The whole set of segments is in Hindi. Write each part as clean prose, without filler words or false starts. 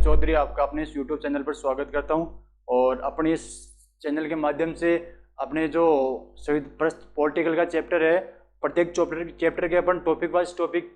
चौधरी आपका अपने इस यूट्यूब चैनल पर स्वागत करता हूं। और अपने इस चैनल के माध्यम से अपने जो पॉलिटिकल का चैप्टर है, प्रत्येक चैप्टर के अपन टॉपिक वाइज टॉपिक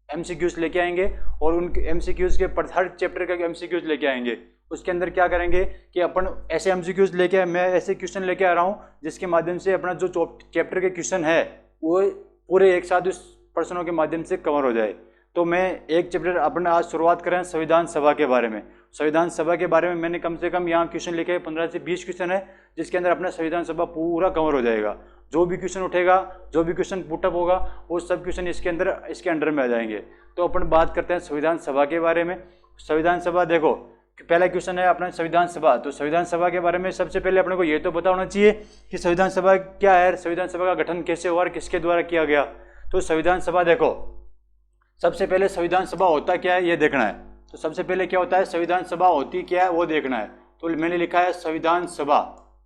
एमसीक्यूज लेके आएंगे और उन एमसीक्यूज के हर चैप्टर का एमसीक्यूज लेके आएंगे। उसके अंदर क्या करेंगे कि अपन ऐसे एमसीक्यूज लेके, मैं ऐसे क्वेश्चन लेके आ रहा हूँ जिसके माध्यम से अपना जो चैप्टर के क्वेश्चन है वो पूरे एक साथ उस प्रश्नों के माध्यम से कवर हो जाए। तो मैं एक चैप्टर अपन आज शुरुआत करें संविधान सभा के बारे में। संविधान सभा के बारे में मैंने कम से कम यहाँ क्वेश्चन लिखे 15 से 20 क्वेश्चन है, जिसके अंदर अपना संविधान सभा पूरा कवर हो जाएगा। जो भी क्वेश्चन उठेगा, जो भी क्वेश्चन पुटअप होगा, वो सब क्वेश्चन इसके अंडर में आ जाएंगे। तो अपन बात करते हैं संविधान सभा के बारे में। संविधान सभा, देखो पहला क्वेश्चन है अपना संविधान सभा। तो संविधान सभा के बारे में सबसे पहले अपने को ये तो पता होना चाहिए कि संविधान सभा क्या है, संविधान सभा का गठन कैसे हुआ और किसके द्वारा किया गया। तो संविधान सभा, देखो सबसे पहले संविधान सभा होता क्या है ये देखना है। तो सबसे पहले क्या होता है, संविधान सभा होती क्या है वो देखना है। तो मैंने लिखा है संविधान सभा।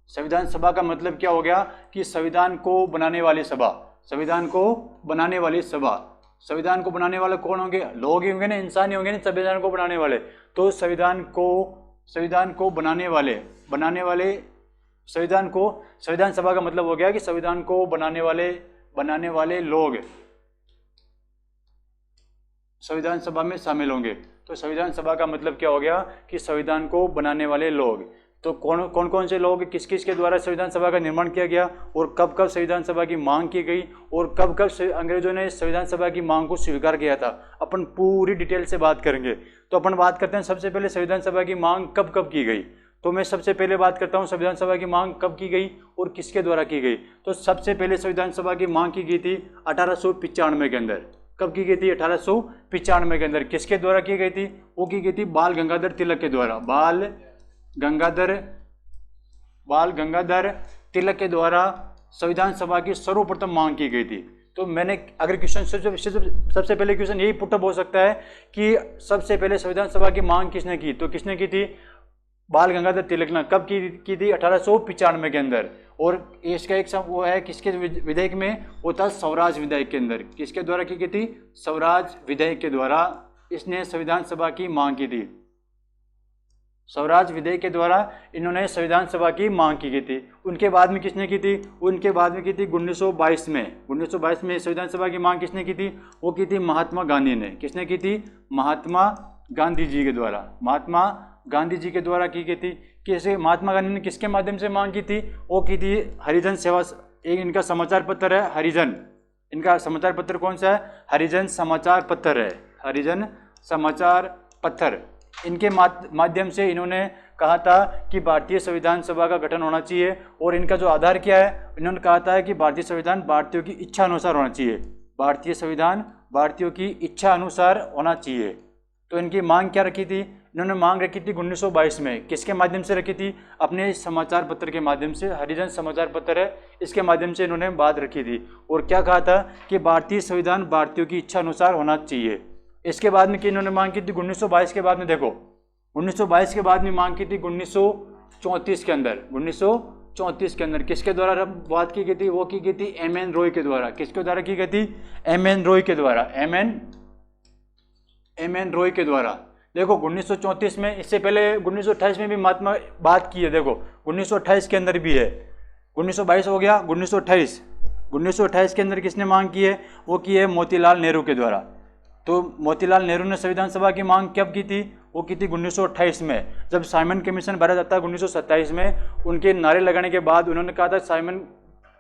संविधान सभा का मतलब क्या हो गया कि संविधान को बनाने वाली सभा। संविधान को बनाने वाली सभा। संविधान को बनाने वाले कौन होंगे? लोग ही होंगे ना, इंसान ही होंगे ना संविधान को बनाने वाले। तो संविधान को बनाने वाले संविधान सभा का मतलब हो गया कि संविधान को बनाने वाले लोग संविधान सभा में शामिल होंगे। तो संविधान सभा का मतलब क्या हो गया कि संविधान को बनाने वाले लोग। तो कौन से लोग, किस किस के द्वारा संविधान सभा का निर्माण किया गया और कब कब संविधान सभा की मांग की गई और कब कब अंग्रेजों ने संविधान सभा की मांग को स्वीकार किया था, अपन पूरी डिटेल से बात करेंगे। तो अपन बात करते हैं सबसे पहले संविधान सभा की मांग कब कब की गई। तो मैं सबसे पहले बात करता हूँ संविधान सभा की मांग कब की गई और किसके द्वारा की गई। तो सबसे पहले संविधान सभा की मांग की गई थी 1895 के अंदर। कब की गई थी? 1895 के अंदर। किसके द्वारा की गई थी? वो की गई थी बाल गंगाधर तिलक के द्वारा। बाल गंगाधर तिलक के द्वारा संविधान सभा की सर्वप्रथम मांग की गई थी। तो मैंने अगर क्वेश्चन सबसे पहले क्वेश्चन यही पुटअप हो सकता है कि सबसे पहले संविधान सभा की मांग किसने की। तो किसने की थी? बाल गंगाधर तिलक ने। कब की थी? 1895 के अंदर। और इसका एक वो है किसके विधेयक में? वो था स्वराज विधेयक के अंदर। किसके द्वारा की गई थी? स्वराज विधेयक के द्वारा इसने संविधान सभा की मांग की थी। स्वराज विधेयक के द्वारा इन्होंने संविधान सभा की मांग की गई थी। उनके बाद में किसने की थी? उनके बाद में की थी 1922 में। 1922 में संविधान सभा की मांग किसने की थी? वो की थी महात्मा गांधी ने। किसने की थी? महात्मा गांधी जी के द्वारा। महात्मा गांधी जी के द्वारा की गई थी। कैसे? महात्मा गांधी ने किसके माध्यम से मांग की थी? वो की थी हरिजन सेवा। एक इनका समाचार पत्र है हरिजन। इनका समाचार पत्र कौन सा है? हरिजन समाचार पत्र है। हरिजन समाचार पत्र। इनके माध्यम से इन्होंने कहा था कि भारतीय संविधान सभा का गठन होना चाहिए। और इनका जो आधार क्या है, इन्होंने कहा था कि भारतीय संविधान भारतीयों की इच्छा अनुसार होना चाहिए। भारतीय संविधान भारतीयों की इच्छा अनुसार होना चाहिए। तो इनकी मांग क्या रखी थी? इन्होंने मांग रखी थी 1922 में। किसके माध्यम से रखी थी? अपने समाचार पत्र के माध्यम से। हरिजन समाचार पत्र है, इसके माध्यम से इन्होंने बात रखी थी। और क्या कहा था कि भारतीय संविधान भारतीयों की इच्छा अनुसार होना चाहिए। इसके बाद में कि इन्होंने मांग की थी 1922 के बाद में, देखो 1922 के बाद में मांग की थी 1934 के अंदर। 1934 के अंदर किसके द्वारा बात की गई थी? वो की गई थी एम.एन. रॉय के द्वारा। किसके द्वारा की गई थी? एम.एन. रॉय के द्वारा। एम.एन. रॉय के द्वारा। देखो 1934 में, इससे पहले 1928 में भी महात्मा बात की है। देखो 1928 के अंदर भी है। 1922 हो गया, 1928 के अंदर किसने मांग की है? वो की है मोतीलाल नेहरू के द्वारा। तो मोतीलाल नेहरू ने संविधान सभा की मांग कब की थी? वो की थी 1928 में। जब साइमन कमीशन भरा जाता है 1927 में, उनके नारे लगाने के बाद उन्होंने कहा था Simon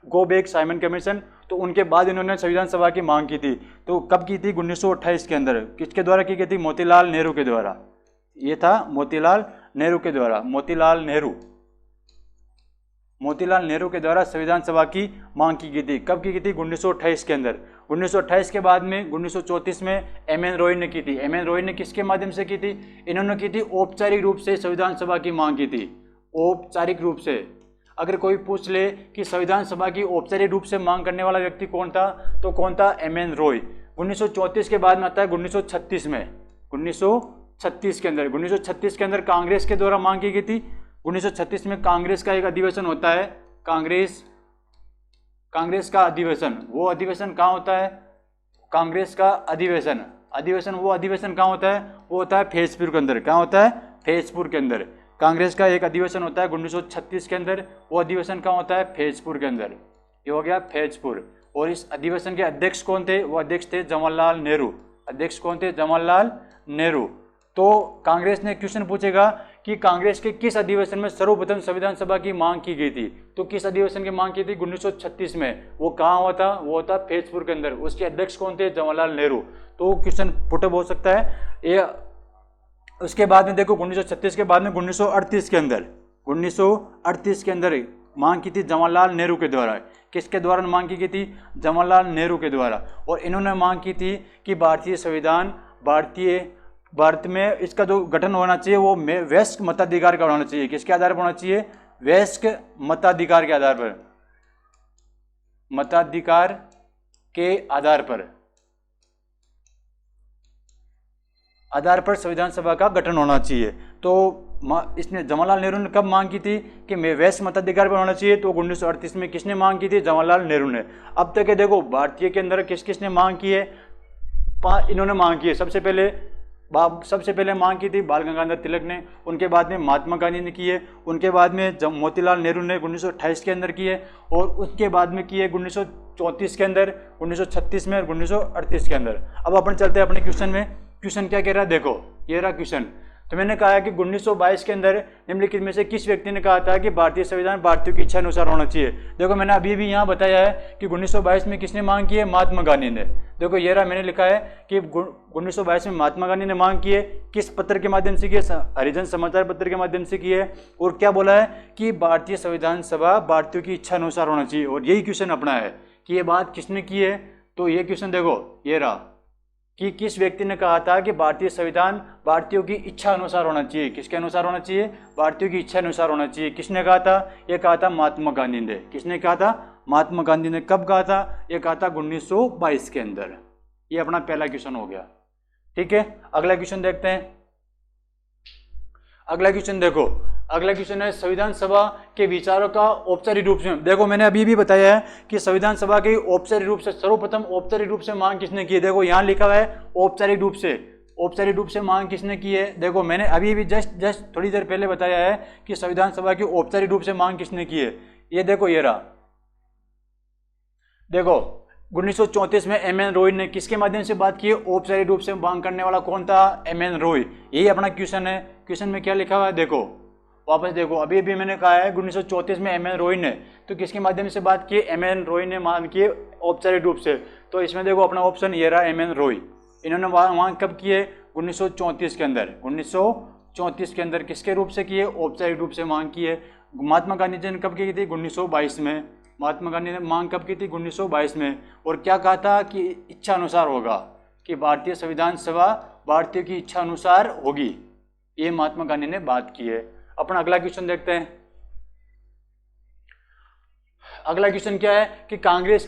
go back Simon commission. तो उनके बाद इन्होंने संविधान सभा की मांग की थी। तो कब की थी? 1928 के अंदर। किसके द्वारा की गई थी? मोतीलाल नेहरू के द्वारा। ये था मोतीलाल नेहरू के द्वारा। मोतीलाल नेहरू के द्वारा संविधान सभा की मांग की गई थी। कब की गई थी? 1928 के अंदर। 1928 के बाद में 1934 में एम.एन. रॉय ने की थी। एम.एन. रॉय ने किसके माध्यम से की थी? इन्होंने की थी औपचारिक रूप से संविधान सभा की मांग की थी। औपचारिक रूप से। अगर कोई पूछ ले कि संविधान सभा की औपचारिक रूप से मांग करने वाला व्यक्ति कौन था, तो कौन था? एम.एन. रॉय। 1934 के बाद में आता है 1936 में। 1936 के अंदर 1936 के अंदर कांग्रेस के द्वारा मांग की गई थी। 1936 में कांग्रेस का एक अधिवेशन होता है। कांग्रेस का अधिवेशन। वो अधिवेशन कहाँ होता है? कांग्रेस का अधिवेशन वो अधिवेशन कहाँ होता है? वो होता है फैजपुर के अंदर। कहाँ होता है? फैजपुर के अंदर। कांग्रेस का एक अधिवेशन होता है 1936 के अंदर, वो अधिवेशन कहाँ होता है? फैजपुर के अंदर। ये हो गया फैजपुर। और इस अधिवेशन के अध्यक्ष कौन थे? वो अध्यक्ष थे जवाहरलाल नेहरू। अध्यक्ष कौन थे? जवाहरलाल नेहरू। तो कांग्रेस ने क्वेश्चन पूछेगा कि कांग्रेस के किस अधिवेशन में सर्वप्रथम संविधान सभा की मांग की गई थी? तो किस अधिवेशन की मांग की थी? 1936 में। वो कहाँ हुआ था? वो होता फैजपुर के अंदर। उसके अध्यक्ष कौन थे? जवाहरलाल नेहरू। तो क्वेश्चन पुटअप हो सकता है ये। उसके बाद में देखो 1936 के बाद में 1938 के अंदर, 1938 के अंदर मांग की थी जवाहरलाल नेहरू के द्वारा। किसके द्वारा मांग की गई थी? जवाहरलाल नेहरू के द्वारा। और इन्होंने मांग की थी कि भारतीय संविधान, भारत में इसका जो गठन होना चाहिए वो वयस्क मताधिकार का होना चाहिए। किसके आधार पर होना चाहिए? वयस्क मताधिकार के आधार पर। मताधिकार के आधार पर संविधान सभा का गठन होना चाहिए। तो इसने जवाहरलाल नेहरू ने कब मांग की थी कि वयस्क मताधिकार पर होना चाहिए? तो 1938 में किसने मांग की थी? जवाहरलाल नेहरू ने। अब तक देखो भारतीय के अंदर किस किसने मांग की है? इन्होंने मांग की है। सबसे पहले मांग की थी बाल गंगाधर तिलक ने, उनके बाद में महात्मा गांधी ने की है, उनके बाद में मोतीलाल नेहरू ने 1928 के अंदर की है, और उसके बाद में की है 1934 के अंदर, 1936 में और 1938 के अंदर। अब अपन चलते हैं अपने क्वेश्चन में। क्वेश्चन क्या कह रहा है? देखो ये रहा क्वेश्चन। तो मैंने कहा है कि 1922 के अंदर निम्नलिखित में से किस व्यक्ति ने कहा था कि भारतीय संविधान भारतीयों की इच्छा अनुसार होना चाहिए? देखो मैंने अभी भी यहाँ बताया है कि 1922 में किसने मांग की है? महात्मा गांधी ने। देखो ये रहा, मैंने लिखा है कि 1922 में महात्मा गांधी ने मांग की है। किस पत्र के माध्यम से की है? हरिजन समाचार पत्र के माध्यम से की है। और क्या बोला है? कि भारतीय संविधान सभा भारतीयों की इच्छा अनुसार होना चाहिए। और यही क्वेश्चन अपना है कि ये बात किसने की है। तो ये क्वेश्चन देखो ये रहा कि किस व्यक्ति ने कहा था कि भारतीय संविधान भारतीयों की इच्छा अनुसार होना चाहिए? किसके अनुसार होना चाहिए? भारतीयों की इच्छा अनुसार होना चाहिए। किसने कहा था? ये कहा था महात्मा गांधी ने। किसने कहा था? महात्मा गांधी ने। कब कहा था? ये कहा था 1922 के अंदर। ये अपना पहला क्वेश्चन हो गया। ठीक है, अगला क्वेश्चन देखते हैं। अगला क्वेश्चन देखो, अगला क्वेश्चन है संविधान सभा के विचारों का औपचारिक रूप से। देखो मैंने अभी भी बताया है कि संविधान सभा के औपचारिक रूप से, सर्वप्रथम औपचारिक रूप से मांग किसने की है? देखो यहाँ लिखा हुआ है औपचारिक रूप से। औपचारिक रूप से मांग किसने की है? देखो मैंने अभी भी जस्ट थोड़ी देर पहले बताया है कि संविधान सभा की औपचारिक रूप से मांग किसने की है। ये देखो ये रहा। देखो 1934 में एम.एन. रॉय ने किसके माध्यम से बात की है? औपचारिक रूप से मांग करने वाला कौन था? एम.एन. रॉय। यही अपना क्वेश्चन है। क्वेश्चन में क्या लिखा हुआ है? देखो वापस देखो, अभी भी मैंने कहा है 1934 में एम.एन. रॉय ने, तो किसके माध्यम से बात की? एम.एन. रॉय ने मांग की औपचारिक रूप से। तो इसमें देखो अपना ऑप्शन ये रहा, एम.एन. रॉय। इन्होंने मांग कब की है? 1934 के अंदर। 1934 के अंदर किसके रूप से की है? औपचारिक रूप से मांग की है। महात्मा गांधी जी ने कब की थी? 1922 में। महात्मा गांधी ने मांग कब की थी? 1922 में। और क्या कहा था? कि इच्छा अनुसार होगा, कि भारतीय संविधान सभा भारतीयों की इच्छा अनुसार होगी। ये महात्मा गांधी ने बात की है। अपना अगला क्वेश्चन देखते हैं। अगला क्वेश्चन क्या है कि कांग्रेस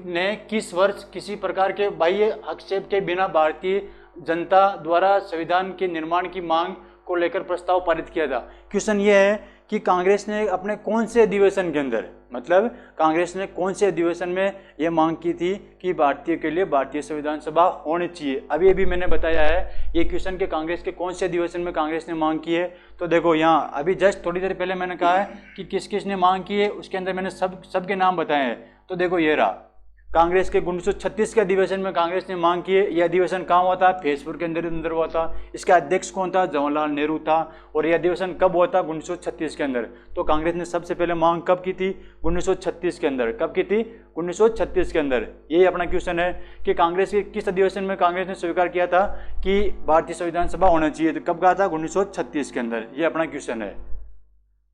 ने किस वर्ष किसी प्रकार के बाह्य हस्तक्षेप के बिना भारतीय जनता द्वारा संविधान के निर्माण की मांग को लेकर प्रस्ताव पारित किया था? क्वेश्चन ये है कि कांग्रेस ने अपने कौन से अधिवेशन के अंदर, मतलब कांग्रेस ने कौन से अधिवेशन में यह मांग की थी कि भारतीय के लिए भारतीय संविधान सभा होनी चाहिए? अभी मैंने बताया है ये क्वेश्चन के कांग्रेस के कौन से अधिवेशन में कांग्रेस ने मांग की है। तो देखो यहाँ अभी जस्ट थोड़ी देर पहले मैंने कहा है कि किस किस ने मांग की है, उसके अंदर मैंने सबके नाम बताए हैं। तो देखो ये रहा, कांग्रेस के 1936 के अधिवेशन में कांग्रेस ने मांग की है। यह अधिवेशन कहाँ हुआ था? फैजपुर के अंदर हुआ था। इसका अध्यक्ष कौन था? जवाहरलाल नेहरू था। और यह अधिवेशन कब हुआ था? 1936 के अंदर। तो कांग्रेस ने सबसे पहले मांग कब की थी? 1936 के अंदर। कब की थी? 1936 के अंदर। यही अपना क्वेश्चन है कि कांग्रेस के किस अधिवेशन में कांग्रेस ने स्वीकार किया था कि भारतीय संविधान सभा होना चाहिए? तो कब कहा था? 1936 के अंदर। ये अपना क्वेश्चन है।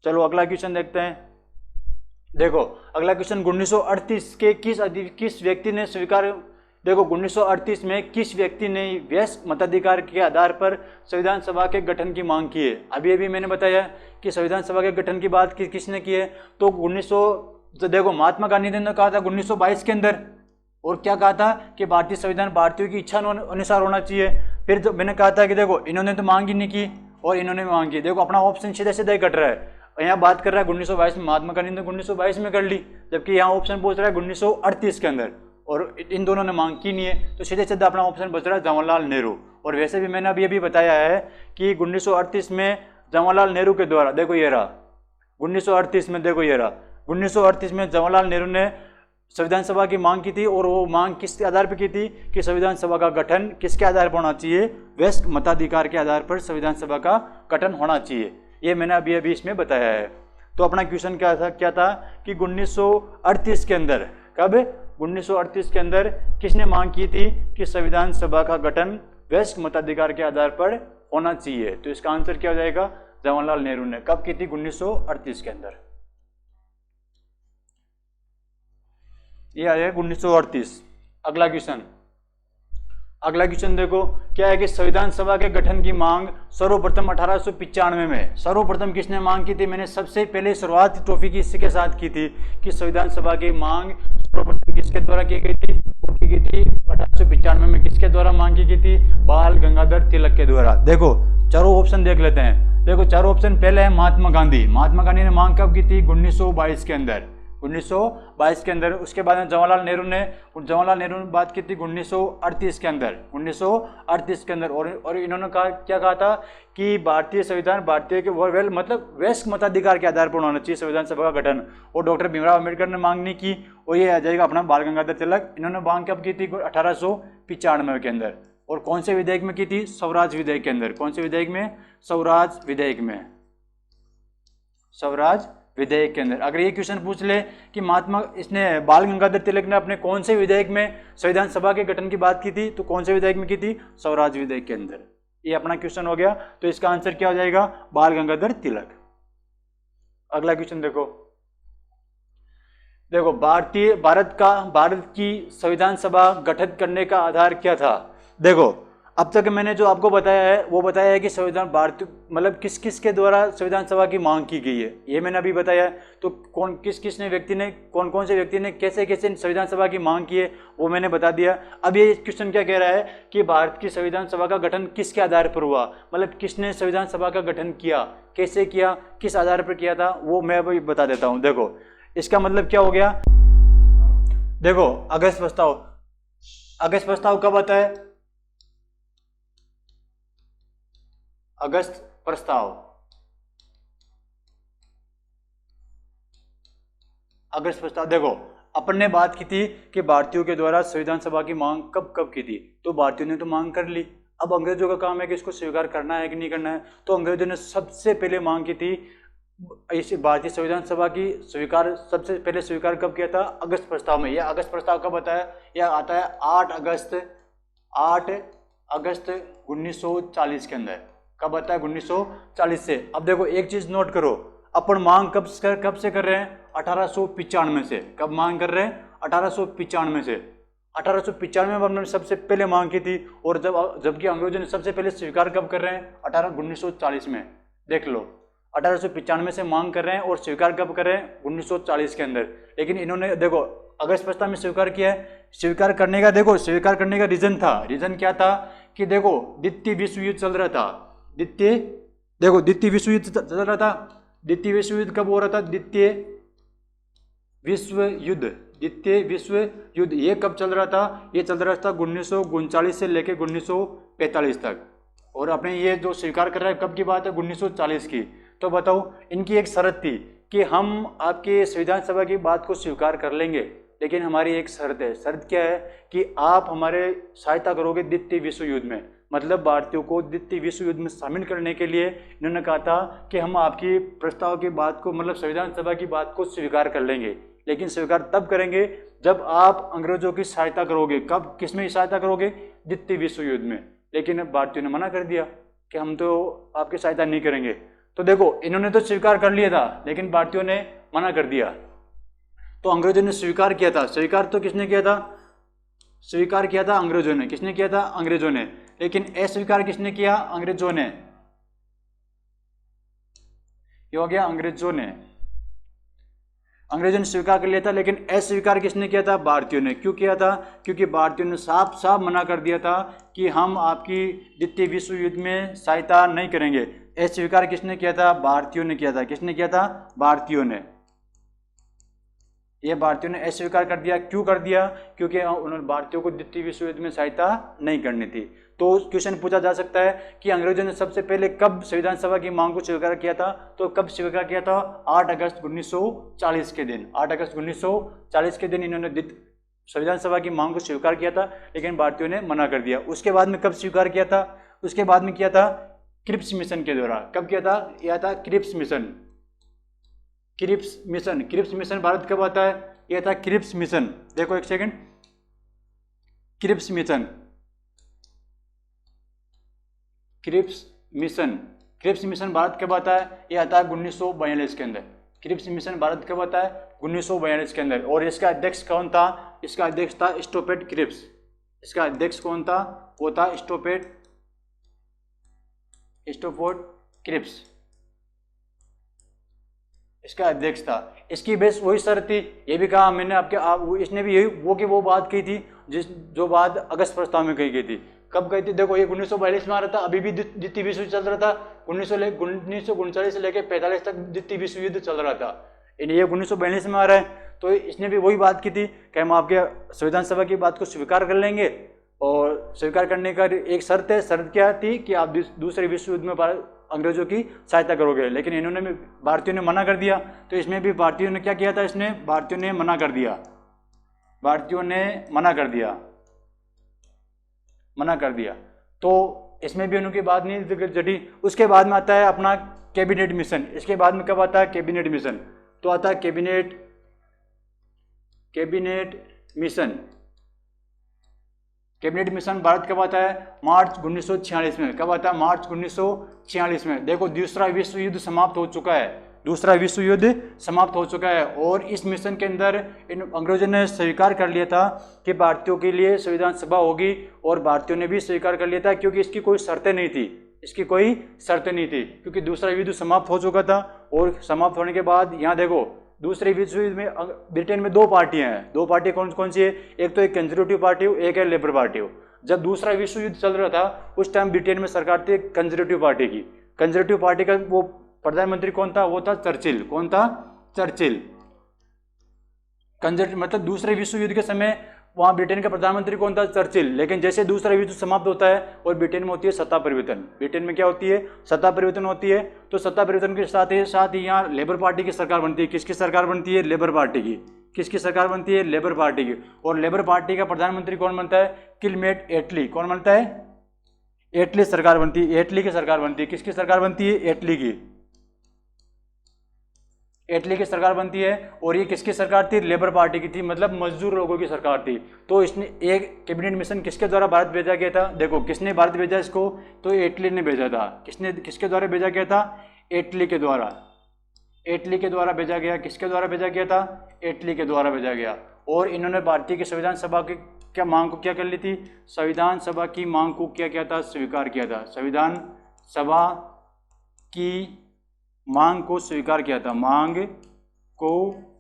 चलो अगला क्वेश्चन देखते हैं। देखो अगला क्वेश्चन 1938 के किस व्यक्ति ने स्वीकार, देखो 1938 में किस व्यक्ति ने वयस्क मताधिकार के आधार पर संविधान सभा के गठन की मांग की है? अभी मैंने बताया कि संविधान सभा के गठन की बात किसने की है? तो 1900 देखो महात्मा गांधी ने कहा था 1922 के अंदर। और क्या कहा था? कि भारतीय संविधान भारतीयों की इच्छा अनुसार होना चाहिए। फिर जो मैंने कहा था कि देखो इन्होंने तो मांग ही नहीं की और इन्होंने मांग की। देखो अपना ऑप्शन सीधे सीधे कट रहा है। यहाँ बात कर रहा है 1922 में, महात्मा गांधी ने 1922 में कर ली, जबकि यहाँ ऑप्शन पूछ रहा है 1938 के अंदर। और इन दोनों ने मांग की नहीं है, तो सीधे सीधा अपना ऑप्शन बच रहा है जवाहरलाल नेहरू। और वैसे भी मैंने अभी बताया है कि 1938 में जवाहरलाल नेहरू के द्वारा, देखो ये रहा 1938 में, देखो ये रहा 1938 में जवाहरलाल नेहरू ने संविधान सभा की मांग की थी। और वो मांग किसके आधार पर की थी कि संविधान सभा का गठन किसके आधार पर होना चाहिए, वयस्क मताधिकार के आधार पर संविधान सभा का गठन होना चाहिए। ये मैंने अभी इसमें बताया है। तो अपना क्वेश्चन क्या था कि 1938 के अंदर, कब 1938 के अंदर किसने मांग की थी कि संविधान सभा का गठन वयस्क मताधिकार के आधार पर होना चाहिए। तो इसका आंसर क्या हो जाएगा, जवाहरलाल नेहरू ने। कब की थी, 1938 के अंदर। ये आ जाएगा 1938। अगला क्वेश्चन देखो क्या है कि संविधान सभा के गठन की मांग सर्वप्रथम 1895 में सर्वप्रथम किसने मांग की थी। मैंने सबसे पहले शुरुआत टॉपिक इसके साथ की थी कि संविधान सभा की मांग सर्वप्रथम किसके द्वारा की गई थी, वो की गई थी 1895 में। किसके द्वारा मांग की गई थी, बाल गंगाधर तिलक के द्वारा। देखो चारों ऑप्शन देख लेते हैं। देखो चारों ऑप्शन, पहले है महात्मा गांधी। महात्मा गांधी ने मांग कब की थी, 1922 के अंदर, 1922 के अंदर। उसके बाद जवाहरलाल नेहरू ने बात की थी 1938 के अंदर, 1938 के अंदर। और इन्होंने क्या कहा था कि भारतीय संविधान भारतीय के मतलब वयस्क मताधिकार के आधार पर होना चाहिए संविधान सभा का गठन। और डॉक्टर भीमराव अम्बेडकर ने मांग नहीं की। और ये आ जाएगा अपना बाल गंगाधर तिलक। इन्होंने मांग कब की थी, 1895 के अंदर। और कौन से विधेयक में की थी, स्वराज विधेयक के अंदर। कौन से विधेयक में, स्वराज विधेयक में, स्वराज विधेयक के अंदर। अगर ये क्वेश्चन पूछ ले कि इसने बाल गंगाधर तिलक ने अपने कौन से विधेयक में संविधान सभा के गठन की बात की थी, तो कौन से विधेयक में की थी, स्वराज विधेयक के अंदर। ये अपना क्वेश्चन हो गया। तो इसका आंसर क्या हो जाएगा, बाल गंगाधर तिलक। अगला क्वेश्चन देखो भारत की संविधान सभा गठित करने का आधार क्या था। देखो अब तक मैंने जो आपको बताया है वो बताया है कि संविधान भारतीय मतलब किस किस के द्वारा संविधान सभा की मांग की गई है, ये मैंने अभी बताया है। तो कौन कौन से व्यक्ति ने कैसे कैसे संविधान सभा की मांग की है वो मैंने बता दिया। अब ये क्वेश्चन क्या कह रहा है कि भारत की संविधान सभा का गठन किसके आधार पर हुआ, मतलब किसने संविधान सभा का गठन किया, कैसे किया, किस आधार पर किया था, वो मैं अभी बता देता हूँ। देखो इसका मतलब क्या हो गया। देखो अगस्त प्रस्ताव कब आता है, अगस्त प्रस्ताव। देखो अपन ने बात की थी कि भारतीयों के द्वारा संविधान सभा की मांग कब की थी, तो भारतीयों ने तो मांग कर ली। अब अंग्रेजों का काम है कि इसको स्वीकार करना है कि नहीं करना है। तो अंग्रेजों ने सबसे पहले मांग की थी इस भारतीय संविधान सभा की सबसे पहले स्वीकार कब किया था, अगस्त प्रस्ताव में। यह अगस्त प्रस्ताव कब आता है, यह आता है 8 अगस्त 1940 के अंदर। कब आता है, 1940 से। अब देखो एक चीज नोट करो, अपन मांग कब से कर रहे हैं, 1895 से। कब मांग कर रहे हैं, 1895 से। 1895 में हमने सबसे पहले मांग की थी। और जबकि अंग्रेजों ने सबसे पहले स्वीकार कब कर रहे हैं, 1940 में। देख लो 1895 से मांग कर रहे हैं और स्वीकार कब कर रहे हैं, 1940 के अंदर। लेकिन इन्होंने देखो अगस्त प्रस्ताव में स्वीकार किया है। स्वीकार करने का रीजन क्या था कि देखो द्वितीय विश्व युद्ध चल रहा था। द्वितीय विश्व युद्ध चल रहा था। द्वितीय विश्व युद्ध कब हो रहा था, द्वितीय विश्व युद्ध ये कब चल रहा था, ये चल रहा था 1939 से लेकर 1945 तक। और अपने ये जो स्वीकार कर रहा है कब की बात है, 1940 की। तो बताओ इनकी एक शर्त थी कि हम आपके संविधान सभा की बात को स्वीकार कर लेंगे, लेकिन हमारी एक शर्त है। शर्त क्या है कि आप हमारे सहायता करोगे द्वितीय विश्व युद्ध में। मतलब भारतीयों को द्वितीय विश्व युद्ध में शामिल करने के लिए इन्होंने कहा था कि हम आपकी प्रस्ताव की बात को, मतलब संविधान सभा की बात को स्वीकार कर लेंगे, लेकिन स्वीकार तब करेंगे जब आप अंग्रेजों की सहायता करोगे। कब, किसमें सहायता करोगे, द्वितीय विश्व युद्ध में। लेकिन भारतीयों ने मना कर दिया कि हम तो आपकी सहायता नहीं करेंगे। तो देखो इन्होंने तो स्वीकार कर लिया था, लेकिन भारतीयों ने मना कर दिया। तो अंग्रेजों ने स्वीकार किया था। स्वीकार तो किसने किया था, स्वीकार किया था अंग्रेजों ने। किसने किया था, अंग्रेजों ने। लेकिन अस्वीकार किसने किया, अंग्रेजों ने। ये हो गया अंग्रेजों ने स्वीकार कर लिया था, लेकिन अस्वीकार किसने किया था, भारतीयों ने। क्यों किया था, क्योंकि भारतीयों ने साफ साफ मना कर दिया था कि हम आपकी द्वितीय विश्व युद्ध में सहायता नहीं करेंगे। अस्वीकार किसने किया था, भारतीयों ने किया था। किसने किया था, भारतीयों ने। ये भारतीयों ने अस्वीकार कर दिया। क्यों कर दिया? क्योंकि उन्होंने भारतीयों को द्वितीय विश्व युद्ध में सहायता नहीं करनी थी। तो क्वेश्चन पूछा जा सकता है कि अंग्रेजों ने सबसे पहले कब संविधान सभा की मांग को स्वीकार किया था? तो कब स्वीकार किया था? 8 अगस्त 1940 के दिन। 8 अगस्त 1940 के दिन इन्होंने संविधान सभा की मांग को स्वीकार किया था, लेकिन भारतीयों ने मना कर दिया। उसके बाद में कब स्वीकार किया था? उसके बाद में किया था क्रिप्स मिशन के द्वारा। कब किया था? यह था Cripps mission. Cripps mission, Cripps mission Bharat कब आता है? यह था क्रिप्स मिशन। देखो एक second, Cripps mission, Cripps mission, Cripps mission Bharat कब आता है? यह आता है 1942 के अंदर। क्रिप्स मिशन भारत कब आता है? 1942 के अंदर। और इसका अध्यक्ष कौन था? इसका अध्यक्ष था स्टोपेट क्रिप्स। इसका अध्यक्ष कौन था? वो था स्टोपेट क्रिप्स, इसका अध्यक्ष था। इसकी बेस वही शर्त थी, ये भी कहा मैंने इसने भी यही वो बात कही थी जो बात अगस्त प्रस्ताव में कही गई थी। कब कही थी? देखो ये 1942 में आ रहा था, अभी भी द्वितीय विश्व युद्ध चल रहा था। 1939 से लेकर 45 तक द्वितीय विश्व युद्ध चल रहा था। ये 1942 में आ रहा है। तो इसने भी वही बात की थी कि हम आपके संविधान सभा की बात को स्वीकार कर लेंगे, और स्वीकार करने का एक शर्त है। शर्त क्या थी? कि आप दूसरे विश्व युद्ध में अंग्रेजों की सहायता करोगे। लेकिन इन्होंने भी, भारतीयों ने मना कर दिया। तो इसमें भी भारतीयों ने क्या किया था? भारतीयों ने मना कर दिया। भारतीयों ने मना कर दिया। तो इसमें भी उनकी बात नहीं जटी। उसके बाद में आता है अपना कैबिनेट मिशन। इसके बाद में कब आता है? Cabinet mission. तो आता है cabinet mission. Cabinet mission Bharat कब आता है? मार्च 1946 में। कब आता है? मार्च 1946 में। देखो दूसरा विश्व युद्ध समाप्त हो चुका है। दूसरा विश्व युद्ध समाप्त हो चुका है, और इस मिशन के अंदर इन अंग्रेजों ने स्वीकार कर लिया था कि भारतीयों के लिए संविधान सभा होगी, और भारतीयों ने भी स्वीकार कर लिया था, क्योंकि इसकी कोई शर्तें नहीं थी। क्योंकि दूसरा युद्ध समाप्त हो चुका था। और समाप्त होने के बाद यहाँ देखो, दूसरे विश्व युद्ध में ब्रिटेन में 2 पार्टियां हैं। 2 पार्टी कौन कौन सी है? एक तो एक कंजर्वेटिव पार्टी, एक है लेबर पार्टी। जब दूसरा विश्व युद्ध चल रहा था, उस टाइम ब्रिटेन में सरकार थी कंजर्वेटिव पार्टी की। कंजर्वेटिव पार्टी का वो प्रधानमंत्री कौन था? वो था चर्चिल। कौन था? चर्चिल। कंजर्वेटिव मतलब दूसरे विश्व युद्ध के समय वहां ब्रिटेन का प्रधानमंत्री कौन था? चर्चिल। लेकिन जैसे दूसरा विश्व समाप्त होता है और ब्रिटेन में होती है सत्ता परिवर्तन। ब्रिटेन में क्या होती है? सत्ता परिवर्तन होती है। तो सत्ता परिवर्तन के साथ ही यहाँ लेबर पार्टी की सरकार बनती है। किसकी सरकार बनती है? लेबर पार्टी की। किसकी सरकार बनती है? लेबर पार्टी की। और लेबर पार्टी का प्रधानमंत्री कौन बनता है? किलमेट एटली। कौन बनता है? एटली सरकार बनती है। एटली की सरकार बनती है। किसकी सरकार बनती है? एटली की। एटली की सरकार बनती है। और ये किसकी सरकार थी? लेबर पार्टी की थी, मतलब मजदूर लोगों की सरकार थी। तो इसने एक कैबिनेट मिशन किसके द्वारा भारत भेजा गया था? देखो किसने भारत भेजा इसको? तो एटली ने भेजा था। किसके द्वारा भेजा गया था? एटली के द्वारा। एटली के द्वारा भेजा गया। किसके द्वारा भेजा गया था? एटली के द्वारा भेजा गया। और इन्होंने भारतीय की संविधान सभा की क्या मांग को क्या कर ली थी? संविधान सभा की मांग को क्या किया था? स्वीकार किया था। संविधान सभा की मांग को स्वीकार किया था। मांग को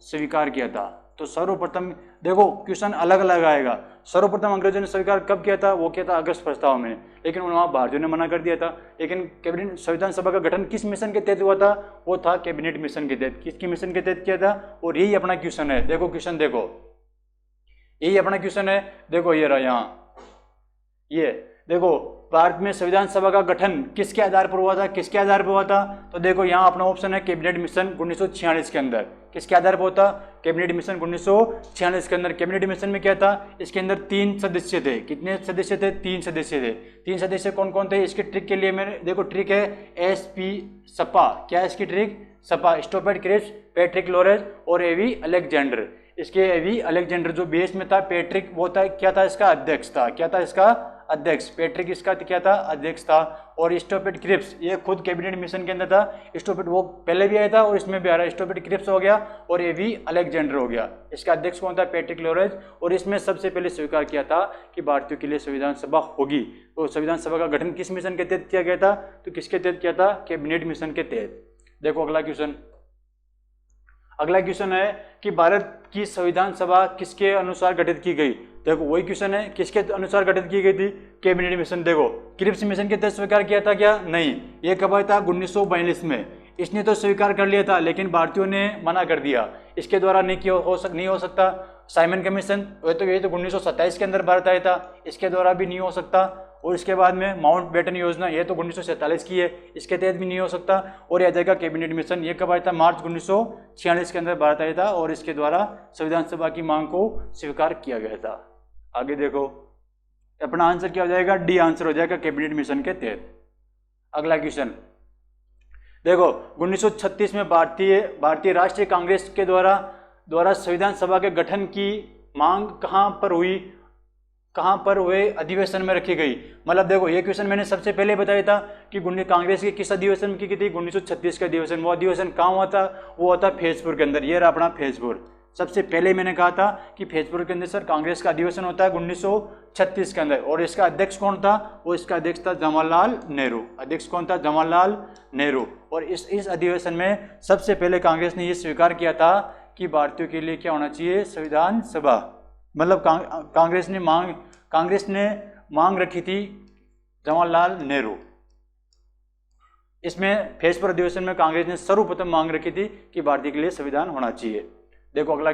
स्वीकार किया था। तो सर्वप्रथम देखो क्वेश्चन अलग अलग आएगा। सर्वप्रथम अंग्रेजों ने स्वीकार कब किया था? वो किया था अगस्त प्रस्ताव में, लेकिन वहां भारतीयों ने मना कर दिया था। लेकिन कैबिनेट संविधान सभा का गठन किस मिशन के तहत हुआ था? वो था कैबिनेट मिशन के तहत। किसकी मिशन के तहत किया था? और यही अपना क्वेश्चन है। देखो क्वेश्चन देखो, यही अपना क्वेश्चन है। देखो ये रहा यहाँ, ये देखो भारत में संविधान सभा का गठन किसके आधार पर हुआ था? किसके आधार पर हुआ था? तो देखो यहाँ अपना ऑप्शन है कैबिनेट मिशन 1946 के अंदर। किसके आधार पर होता? कैबिनेट मिशन 1946 के अंदर। कैबिनेट मिशन में क्या था? इसके अंदर 3 सदस्य थे। कितने सदस्य थे? 3 सदस्य थे। 3 सदस्य कौन कौन थे? इसके ट्रिक के लिए मैंने देखो ट्रिक है SP सपा। क्या है इसकी ट्रिक? सपा, स्टोपेट क्रिप्स, पैट्रिक लोरेंस और एवी अलेक्जेंडर। इसके एवी अलेक्जेंडर जो बेस में था, पैट्रिक वो था क्या था? इसका अध्यक्ष था। क्या था इसका? अध्यक्ष। पैट्रिक इसका क्या था? अध्यक्ष था। और स्टोपेट क्रिप्स ये खुद कैबिनेट मिशन के अंदर था। स्टोपेट वो पहले भी आया था और इसमें भी आ रहा है। स्टोपेट क्रिप्स हो गया और एवी अलेक्जेंडर हो गया। इसका अध्यक्ष कौन था? Patrick Lawrence. और इसमें सबसे पहले स्वीकार किया था कि भारतीयों के लिए संविधान सभा होगी। तो संविधान सभा का गठन किस मिशन के तहत किया गया था? तो किसके तहत किया था? कैबिनेट मिशन के तहत। देखो अगला क्वेश्चन। अगला क्वेश्चन है कि भारत की संविधान सभा किसके अनुसार गठित की गई? देखो वही क्वेश्चन है, किसके अनुसार गठित की गई थी? Cabinet mission. देखो क्रिप्स मिशन के तहत स्वीकार किया था क्या? नहीं। ये कब आया था? 1942 में। इसने तो स्वीकार कर लिया था, लेकिन भारतीयों ने मना कर दिया, इसके द्वारा नहीं हो सकता। साइमन कमीशन ये तो 1927 के अंदर भारत आया था, इसके द्वारा भी नहीं हो सकता। और इसके बाद में माउंट बेटन योजना, ये तो 1947 की है, इसके तहत भी नहीं हो सकता। और यह जाएगा कैबिनेट मिशन, ये कब आया था? मार्च 1946 के अंदर भारत आया था, और इसके द्वारा संविधान सभा की मांग को स्वीकार किया गया था। आगे देखो, अपना आंसर क्या हो जाएगा? डी आंसर हो जाएगा, कैबिनेट मिशन के तहत। अगला क्वेश्चन देखो, 1936 में भारतीय राष्ट्रीय कांग्रेस के द्वारा संविधान सभा के गठन की मांग कहां पर हुए अधिवेशन में रखी गई? मतलब देखो, ये क्वेश्चन मैंने सबसे पहले बताया था कि कांग्रेस की किस अधिवेशन में की थी? 1936 का अधिवेशन। वो अधिवेशन कहाँ हुआ था? वो हुआ था फैजपुर के अंदर। ये रहा अपना फैजपुर। सबसे पहले मैंने कहा था कि फैजपुर के अंदर सर कांग्रेस का अधिवेशन होता है 1936 के अंदर। और इसका अध्यक्ष कौन था? वो इसका अध्यक्ष था जवाहरलाल नेहरू। अध्यक्ष कौन था? जवाहरलाल नेहरू। और इस अधिवेशन में सबसे पहले कांग्रेस ने ये स्वीकार किया था कि भारतीयों के लिए क्या होना चाहिए? संविधान सभा। मतलब कांग्रेस ने मांग रखी थी जवाहरलाल नेहरू। इसमें फैजपुर अधिवेशन में कांग्रेस ने सर्वप्रथम मांग रखी थी कि भारतीय के लिए संविधान होना चाहिए। देखो अगला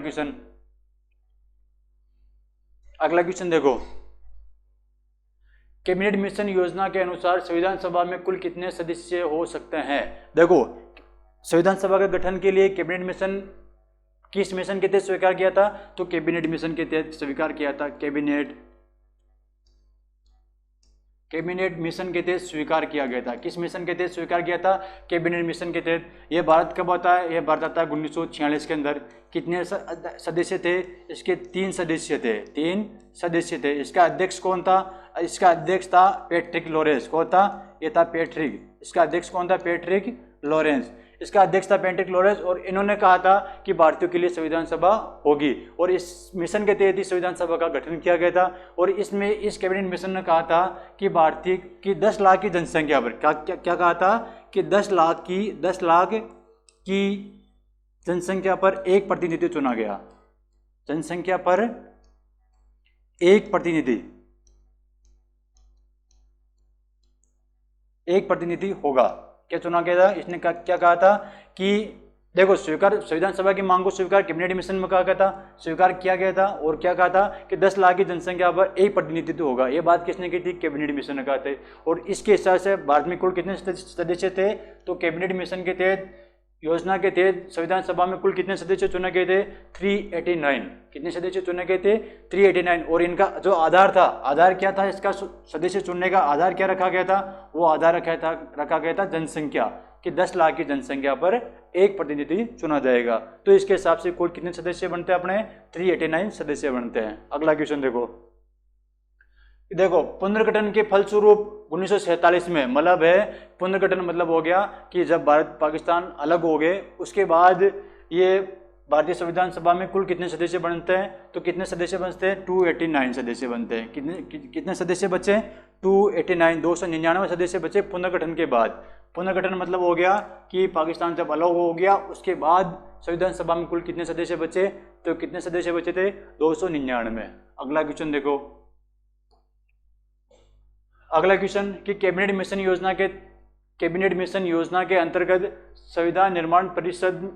क्वेश्चन देखो, कैबिनेट मिशन योजना के अनुसार संविधान सभा में कुल कितने सदस्य हो सकते हैं? देखो, संविधान सभा के गठन के लिए कैबिनेट मिशन किस मिशन के तहत स्वीकार किया था? तो कैबिनेट मिशन के तहत स्वीकार किया था। कैबिनेट मिशन के तहत स्वीकार किया गया था। किस मिशन के तहत स्वीकार किया था? कैबिनेट मिशन के तहत। यह भारत कब आता है? यह भारत आता है 1946 के अंदर। कितने सदस्य थे? इसके 3 सदस्य थे। 3 सदस्य थे। इसका अध्यक्ष कौन था? इसका अध्यक्ष था पैट्रिक लॉरेंस। कौन था? ये था पैट्रिक। इसका अध्यक्ष कौन था? Patrick Lawrence. इसका अध्यक्ष था पैट्रिक लॉरेंस। और इन्होंने कहा था कि भारतीयों के लिए संविधान सभा होगी, और इस मिशन के तहत ही संविधान सभा का गठन किया गया था। और इस कैबिनेट मिशन ने कहा था कि भारतीय की 10 लाख की जनसंख्या पर क्या कहा था? कि 10 लाख की जनसंख्या पर एक प्रतिनिधि चुना गया। जनसंख्या पर एक प्रतिनिधि होगा। क्या चुना गया था? इसने क्या कहा था कि देखो, संविधान सभा की मांग को स्वीकार कैबिनेट मिशन में कहा गया था, स्वीकार किया गया था। और क्या कहा था? कि 10 लाख की जनसंख्या पर एक प्रतिनिधित्व होगा। ये बात किसने की थी? कैबिनेट मिशन ने कहा था। और इसके हिसाब से भारत में कुल कितने सदस्य थे? तो कैबिनेट मिशन के तहत, योजना के तहत संविधान सभा में कुल कितने सदस्य चुने गए थे? 389। कितने सदस्य चुने गए थे? 389। और इनका जो आधार था, आधार क्या था? इसका सदस्य चुनने का आधार क्या रखा गया था? वो आधार रखा गया था जनसंख्या, कि 10 लाख की जनसंख्या पर एक प्रतिनिधि चुना जाएगा। तो इसके हिसाब से कुल कितने सदस्य बनते हैं? अपने 389 सदस्य बनते हैं। अगला क्वेश्चन देखो, पुनर्गठन के फलस्वरूप 1947 में, मतलब है पुनर्गठन मतलब हो गया कि जब भारत पाकिस्तान अलग हो गए, उसके बाद ये भारतीय संविधान सभा में कुल कितने सदस्य बनते हैं? तो कितने सदस्य बनते हैं? 289 सदस्य बनते हैं। कितने सदस्य बचे? 289, 299 सदस्य बचे पुनर्गठन के बाद। पुनर्गठन मतलब हो गया कि पाकिस्तान जब अलग हो गया, उसके बाद संविधान सभा में कुल कितने सदस्य बचे? तो कितने सदस्य बचे थे? 299। अगला क्वेश्चन देखो, अगला क्वेश्चन कि कैबिनेट मिशन योजना के अंतर्गत संविधान निर्माण परिषद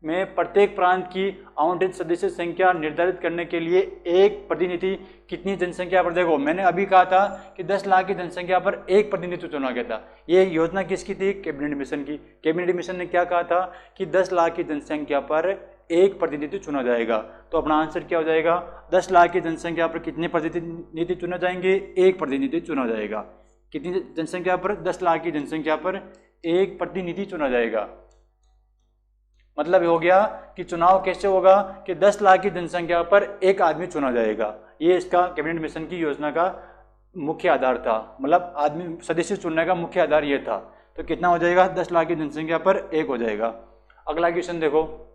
में प्रत्येक प्रांत की आवंटित सदस्य संख्या निर्धारित करने के लिए एक प्रतिनिधि कितनी जनसंख्या पर? देखो, मैंने अभी कहा था कि 10 लाख की जनसंख्या पर एक प्रतिनिधि चुना गया था। ये योजना किसकी थी? कैबिनेट मिशन की। कैबिनेट मिशन ने क्या कहा था? कि 10 लाख की जनसंख्या पर एक प्रतिनिधि चुना जाएगा। तो अपना आंसर क्या हो जाएगा? 10 लाख की जनसंख्या पर कितने प्रतिनिधि चुने जाएंगे? एक प्रतिनिधि चुना जाएगा। कितनी जनसंख्या पर? 10 लाख की जनसंख्या पर एक प्रतिनिधि चुना जाएगा। मतलब हो गया कि चुनाव कैसे होगा? कि 10 लाख की जनसंख्या पर एक आदमी चुना जाएगा। ये इसका कैबिनेट मिशन की योजना का मुख्य आधार था। मतलब आदमी सदस्य चुनने का मुख्य आधार ये था। तो कितना हो जाएगा? 10 लाख की जनसंख्या पर एक हो जाएगा। अगला क्वेश्चन देखो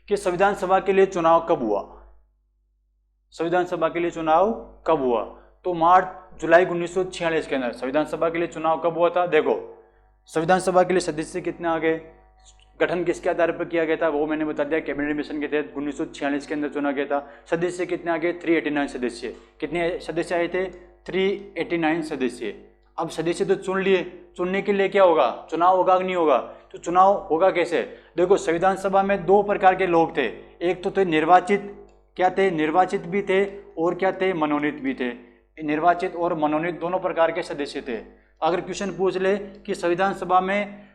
कि संविधान सभा के लिए चुनाव कब हुआ? संविधान सभा के लिए चुनाव कब हुआ? तो जुलाई 1946 के अंदर संविधान सभा के लिए चुनाव कब हुआ था? देखो, संविधान सभा के लिए सदस्य कितने आ गए? गठन किसके आधार पर किया गया था? वो मैंने बता दिया, कैबिनेट मिशन के तहत 1946 के अंदर चुना गया था। सदस्य कितने आ गए? 389 सदस्य। कितने सदस्य आए थे? 389 सदस्य। अब सदस्य तो चुन लिए, चुनने के लिए क्या होगा, चुनाव होगा कि नहीं होगा, तो चुनाव होगा कैसे, देखो संविधान सभा में दो प्रकार के लोग थे, एक तो थे निर्वाचित, क्या थे, निर्वाचित भी थे और क्या थे, मनोनीत भी थे। निर्वाचित और मनोनीत दोनों प्रकार के सदस्य थे। अगर क्वेश्चन पूछ ले कि संविधान सभा में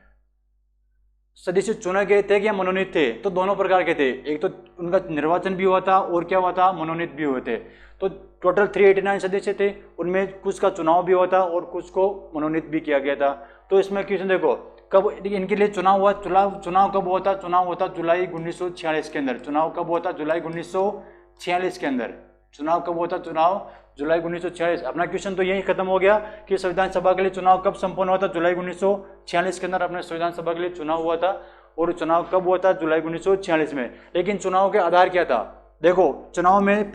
सदस्य चुने गए थे या मनोनीत थे, तो दोनों प्रकार के थे, एक तो उनका निर्वाचन भी हुआ था और क्या हुआ था, मनोनीत भी हुए थे। तो टोटल 389 सदस्य थे, उनमें कुछ का चुनाव भी हुआ था और कुछ को मनोनीत भी किया गया था। तो इसमें क्वेश्चन देखो कब इनके लिए चुनाव हुआ, चुनाव कब हुआ था, चुनाव होता जुलाई 1946 के अंदर। चुनाव कब हुआ था, जुलाई 1946 के अंदर। चुनाव कब हुआ था, चुनाव जुलाई 1946। अपना क्वेश्चन तो यही खत्म हो गया कि संविधान सभा के लिए चुनाव कब संपन्न हुआ था, जुलाई 1946 के अंदर अपने संविधान सभा के लिए चुनाव हुआ था। और चुनाव कब हुआ था, जुलाई 1946 में। लेकिन चुनाव के आधार क्या था, देखो चुनाव में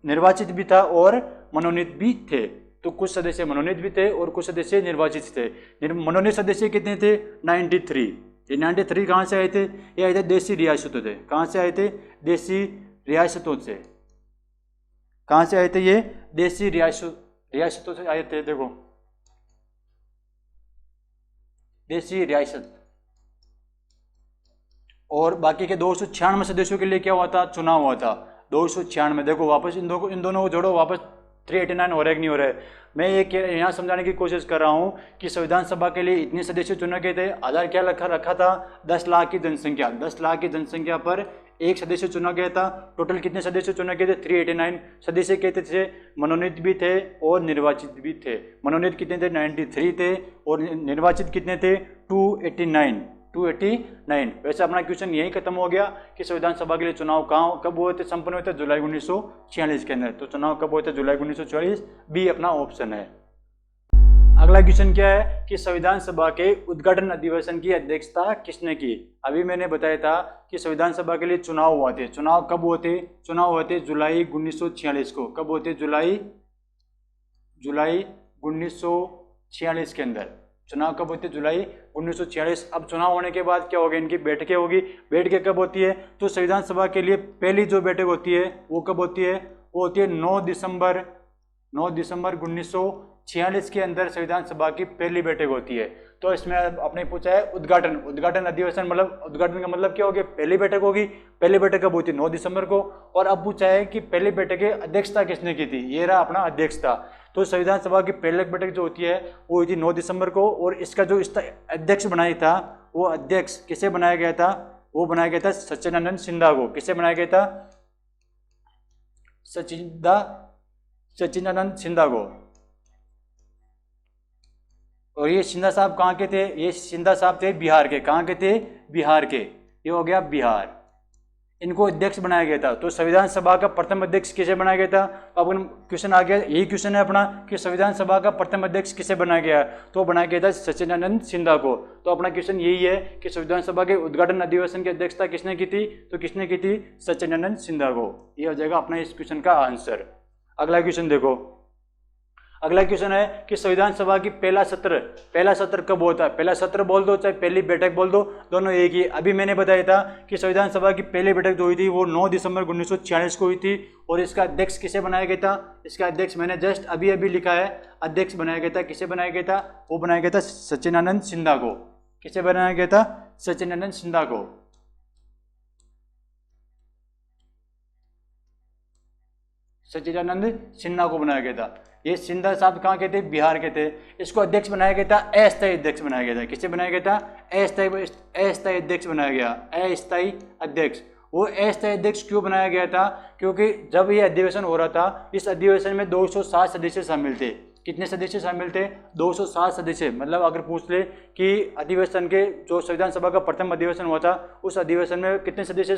निर्वाचित भी था और मनोनीत भी थे। तो कुछ सदस्य मनोनीत भी थे और कुछ सदस्य निर्वाचित थे। मनोनीत सदस्य कितने थे, 93। ये 93 कहाँ से आए थे, ये आए थे देशी रियासतों से। कहाँ से आए थे, देशी रियासतों से। कहाँ से आए थे, ये देशी रियासतों से आए थे। देखो देशी रियासत। और बाकी के 296 सदस्यों के लिए क्या हुआ था, चुनाव हुआ था। 296, देखो वापस इन दोनों को जोड़ो, वापस 389 हो रहा है कि नहीं हो रहा है। मैं ये यहाँ समझाने की कोशिश कर रहा हूँ कि संविधान सभा के लिए इतने सदस्य चुने गए थे। आधार क्या रखा था, 10 लाख की जनसंख्या। 10 लाख की जनसंख्या पर एक सदस्य चुना गया था। टोटल कितने सदस्य चुने गए थे, 389 सदस्य कहते थे। मनोनीत भी थे और निर्वाचित भी थे। मनोनीत कितने थे, 93 थे और निर्वाचित कितने थे, 289। वैसे अपना क्वेश्चन यही खत्म हो गया कि संविधान सभा के लिए चुनाव कब हुए थे, संपन्न हुए थे, जुलाई 1946 के अंदर। तो चुनाव कब हुए थे, जुलाई 1946, बी अपना ऑप्शन है। अगला क्वेश्चन क्या है कि संविधान सभा के उद्घाटन अधिवेशन की अध्यक्षता किसने की। अभी मैंने बताया था कि संविधान सभा के लिए चुनाव हुए थे। चुनाव कब हुए थे, चुनाव हुए थे जुलाई 1946 को। कब हुए थे, जुलाई 1946 के अंदर। चुनाव कब होते, जुलाई 1946। अब चुनाव होने के बाद क्या होगा, इनकी बैठकें होगी। बैठकें कब होती है, तो संविधान सभा के लिए पहली जो बैठक होती है वो कब होती है, वो होती है 9 दिसंबर 1946 के अंदर संविधान सभा की पहली बैठक होती है। तो इसमें आपने पूछा है उद्घाटन अधिवेशन, मतलब उद्घाटन का मतलब क्या हो गया, पहली बैठक होगी। पहली बैठक कब होती है, 9 दिसंबर को। और अब पूछा है कि पहली बैठक की अध्यक्षता किसने की थी, ये रहा अपना अध्यक्षता। तो संविधान सभा की पहली बैठक जो होती है वो हुई थी 9 दिसंबर को। और इसका जो अध्यक्ष बनाया था, वो अध्यक्ष किसे बनाया गया था, वो बनाया गया था सच्चिदानंद सिन्हा को। किसे बनाया गया था, सच्चिदानंद सिन्हा को। और ये सिन्हा साहब कहाँ के थे, ये सिन्हा साहब थे बिहार के। कहाँ के थे, बिहार के। ये हो गया बिहार। इनको अध्यक्ष बनाया गया था। तो संविधान सभा का प्रथम अध्यक्ष किसे बनाया गया था। अब क्वेश्चन आ गया, यही क्वेश्चन है अपना कि संविधान सभा का प्रथम अध्यक्ष किसे बनाया गया, तो बनाया गया था सच्चिदानंद सिन्हा को। तो अपना क्वेश्चन यही है कि संविधान सभा के उद्घाटन अधिवेशन की अध्यक्षता किसने की थी, तो किसने की थी, सच्चिदानंद सिन्हा को। यह हो जाएगा अपना इस क्वेश्चन का आंसर। अगला क्वेश्चन देखो, अगला क्वेश्चन है कि संविधान सभा की पहला सत्र कब होता है। पहला सत्र बोल दो चाहे पहली बैठक बोल दो, दोनों एक ही। अभी मैंने बताया था कि संविधान सभा की पहली बैठक जो हुई थी वो 9 दिसंबर 1946 को हुई थी। और इसका अध्यक्ष किसे बनाया गया था, इसका अध्यक्ष मैंने जस्ट अभी लिखा है, अध्यक्ष बनाया गया था। किसे बनाया गया था, वो बनाया गया था सच्चिदानंद सिन्हा को। किसे बनाया गया था, सच्चिदानंद सिन्हा को। सच्चिदानंद सिन्हा को बनाया गया था। ये सिन्हा साहब कहाँ के थे, बिहार के थे। इसको अध्यक्ष बनाया गया था, अस्थायी अध्यक्ष बनाया गया था। किसे बनाया गया था, अस्थायी अध्यक्ष बनाया गया, अस्थायी अध्यक्ष। वो अस्थायी अध्यक्ष क्यों बनाया गया था, क्योंकि जब ये अधिवेशन हो रहा था, इस अधिवेशन में 207 सदस्य शामिल थे। कितने सदस्य शामिल थे, 207 सदस्य। मतलब अगर पूछ ले कि अधिवेशन के जो संविधान सभा का प्रथम अधिवेशन हुआ था, उस अधिवेशन में कितने सदस्य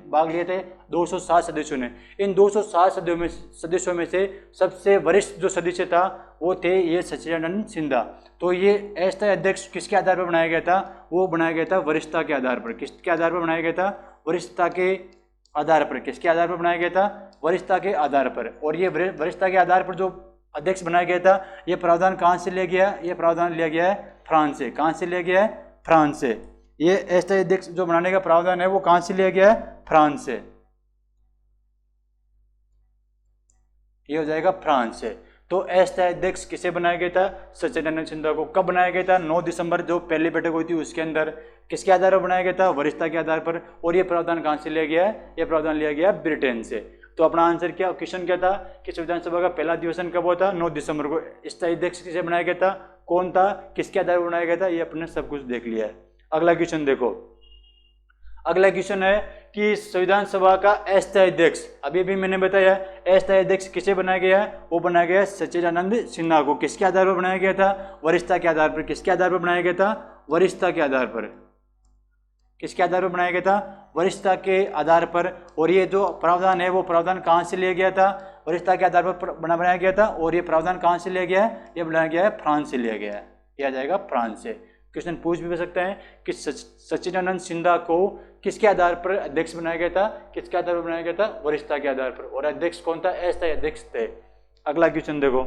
भाग लिए थे, 207 सदस्यों ने। इन 207 सदस्यों में से सबसे वरिष्ठ जो सदस्य था वो थे ये सच्चिदानंद सिन्हा। तो ये अस्थायी अध्यक्ष किसके आधार पर बनाया गया था, वो बनाया गया था वरिष्ठता के आधार पर। किसके आधार पर बनाया गया था, वरिष्ठता के आधार पर। किसके आधार पर बनाया गया था, वरिष्ठता के आधार पर। और ये वरिष्ठता के आधार पर जो अध्यक्ष बनाया गया था, ये प्रावधान कहाँ से लिया गया, ये प्रावधान लिया गया है फ्रांस से। कहाँ से लिया गया है, फ्रांस से। ये अस्थायी अध्यक्ष जो बनाने का प्रावधान है वो कहाँ से लिया गया है, फ्रांस से। ये हो जाएगा फ्रांस से। तो अस्थायी अध्यक्ष किसे बनाया गया था? सच्चिदानंद सिन्हा को। कब बनाया गया था? 9 दिसंबर, जो पहली बैठक हुई थी उसके अंदर। किसके आधार पर बनाया गया था? वरिष्ठता के आधार पर। और ये प्रावधान कहाँ से लिया गया है? ये प्रावधान लिया गया ब्रिटेन से। तो अपना आंसर क्या, क्वेश्चन क्या था कि संविधान सभा का पहला अधिवेशन कब हुआ था? 9 दिसंबर को। स्थायी अध्यक्ष किसे बनाया गया था? कौन था? किसके आधार पर बनाया गया था? ये अपने सब कुछ देख लिया है। अगला क्वेश्चन देखो। अगला क्वेश्चन है कि संविधान सभा का अस्थायी अध्यक्ष, अभी भी मैंने बताया अस्थायी अध्यक्ष किसे बनाया गया है? वो बनाया गया सच्चिदानंद सिन्हा को। किसके आधार पर बनाया गया था? वरिष्ठता के आधार पर। किसके आधार पर बनाया गया था? वरिष्ठता के आधार पर। किसके आधार पर बनाया गया था? वरिष्ठता के आधार पर। और ये जो प्रावधान है वो प्रावधान कहाँ से लिया गया था? वरिष्ठता के आधार पर बनाया गया था। और ये प्रावधान कहाँ से लिया गया है? ये बनाया गया है फ्रांस से लिया गया है। ये आ जाएगा फ्रांस से। क्वेश्चन पूछ भी सकते हैं कि सच्चिदानंद सिन्हा को किसके आधार पर अध्यक्ष बनाया गया था? किसके आधार पर बनाया गया था? वरिष्ठता के आधार पर। और अध्यक्ष कौन था? अस्थायी अध्यक्ष थे। अगला क्वेश्चन देखो।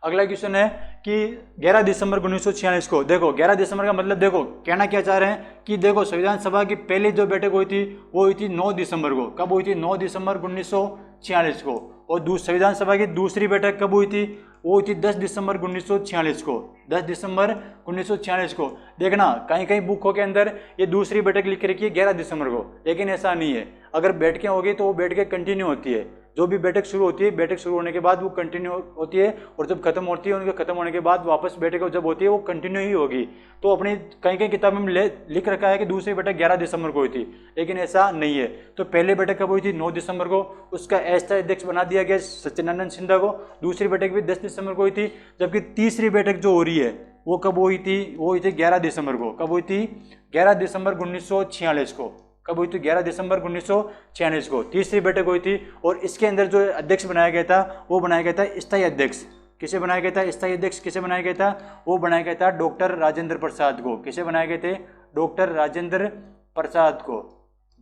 अगला क्वेश्चन है कि 11 दिसंबर 1946 को, देखो 11 दिसंबर का मतलब देखो कहना क्या चाह रहे हैं कि देखो संविधान सभा की पहली जो बैठक हुई थी वो हुई थी 9 दिसंबर को। कब हुई थी? 9 दिसंबर 1946 को। और संविधान सभा की दूसरी बैठक कब हुई थी? वो हुई थी 10 दिसंबर 1946 को। 10 दिसंबर 1946 को। देखना कहीं कहीं बुकों के अंदर ये दूसरी बैठक लिख रखी है 11 दिसंबर को, लेकिन ऐसा नहीं है। अगर बैठकें होगी तो वो बैठकें कंटिन्यू होती है। जो भी बैठक शुरू होती है, बैठक शुरू होने के बाद वो कंटिन्यू होती है, और जब खत्म होती है उनके खत्म होने के बाद वापस बैठक जब होती है वो कंटिन्यू ही होगी। तो अपनी कहीं कहीं किताब में लिख रखा है कि दूसरी बैठक 11 दिसंबर को हुई थी, लेकिन ऐसा नहीं है। तो पहली बैठक कब हुई थी? 9 दिसंबर को। उसका अस्थायी अध्यक्ष बना दिया गया सच्चिदानंद सिन्हा को। दूसरी बैठक भी 10 दिसंबर को हुई थी। जबकि तीसरी बैठक जो हो रही है वो कब हुई थी? वो हुई थी 11 दिसंबर को। कब हुई थी? 11 दिसंबर 1946 को। कब हुई थी? 11 दिसंबर 1946 को तीसरी बैठक हुई थी। और इसके अंदर जो अध्यक्ष बनाया गया था वो बनाया गया था स्थायी अध्यक्ष। किसे बनाया गया था? स्थायी अध्यक्ष किसे बनाया गया था? वो बनाया गया था डॉक्टर राजेंद्र प्रसाद को। किसे बनाए गए थे? डॉक्टर राजेंद्र प्रसाद को,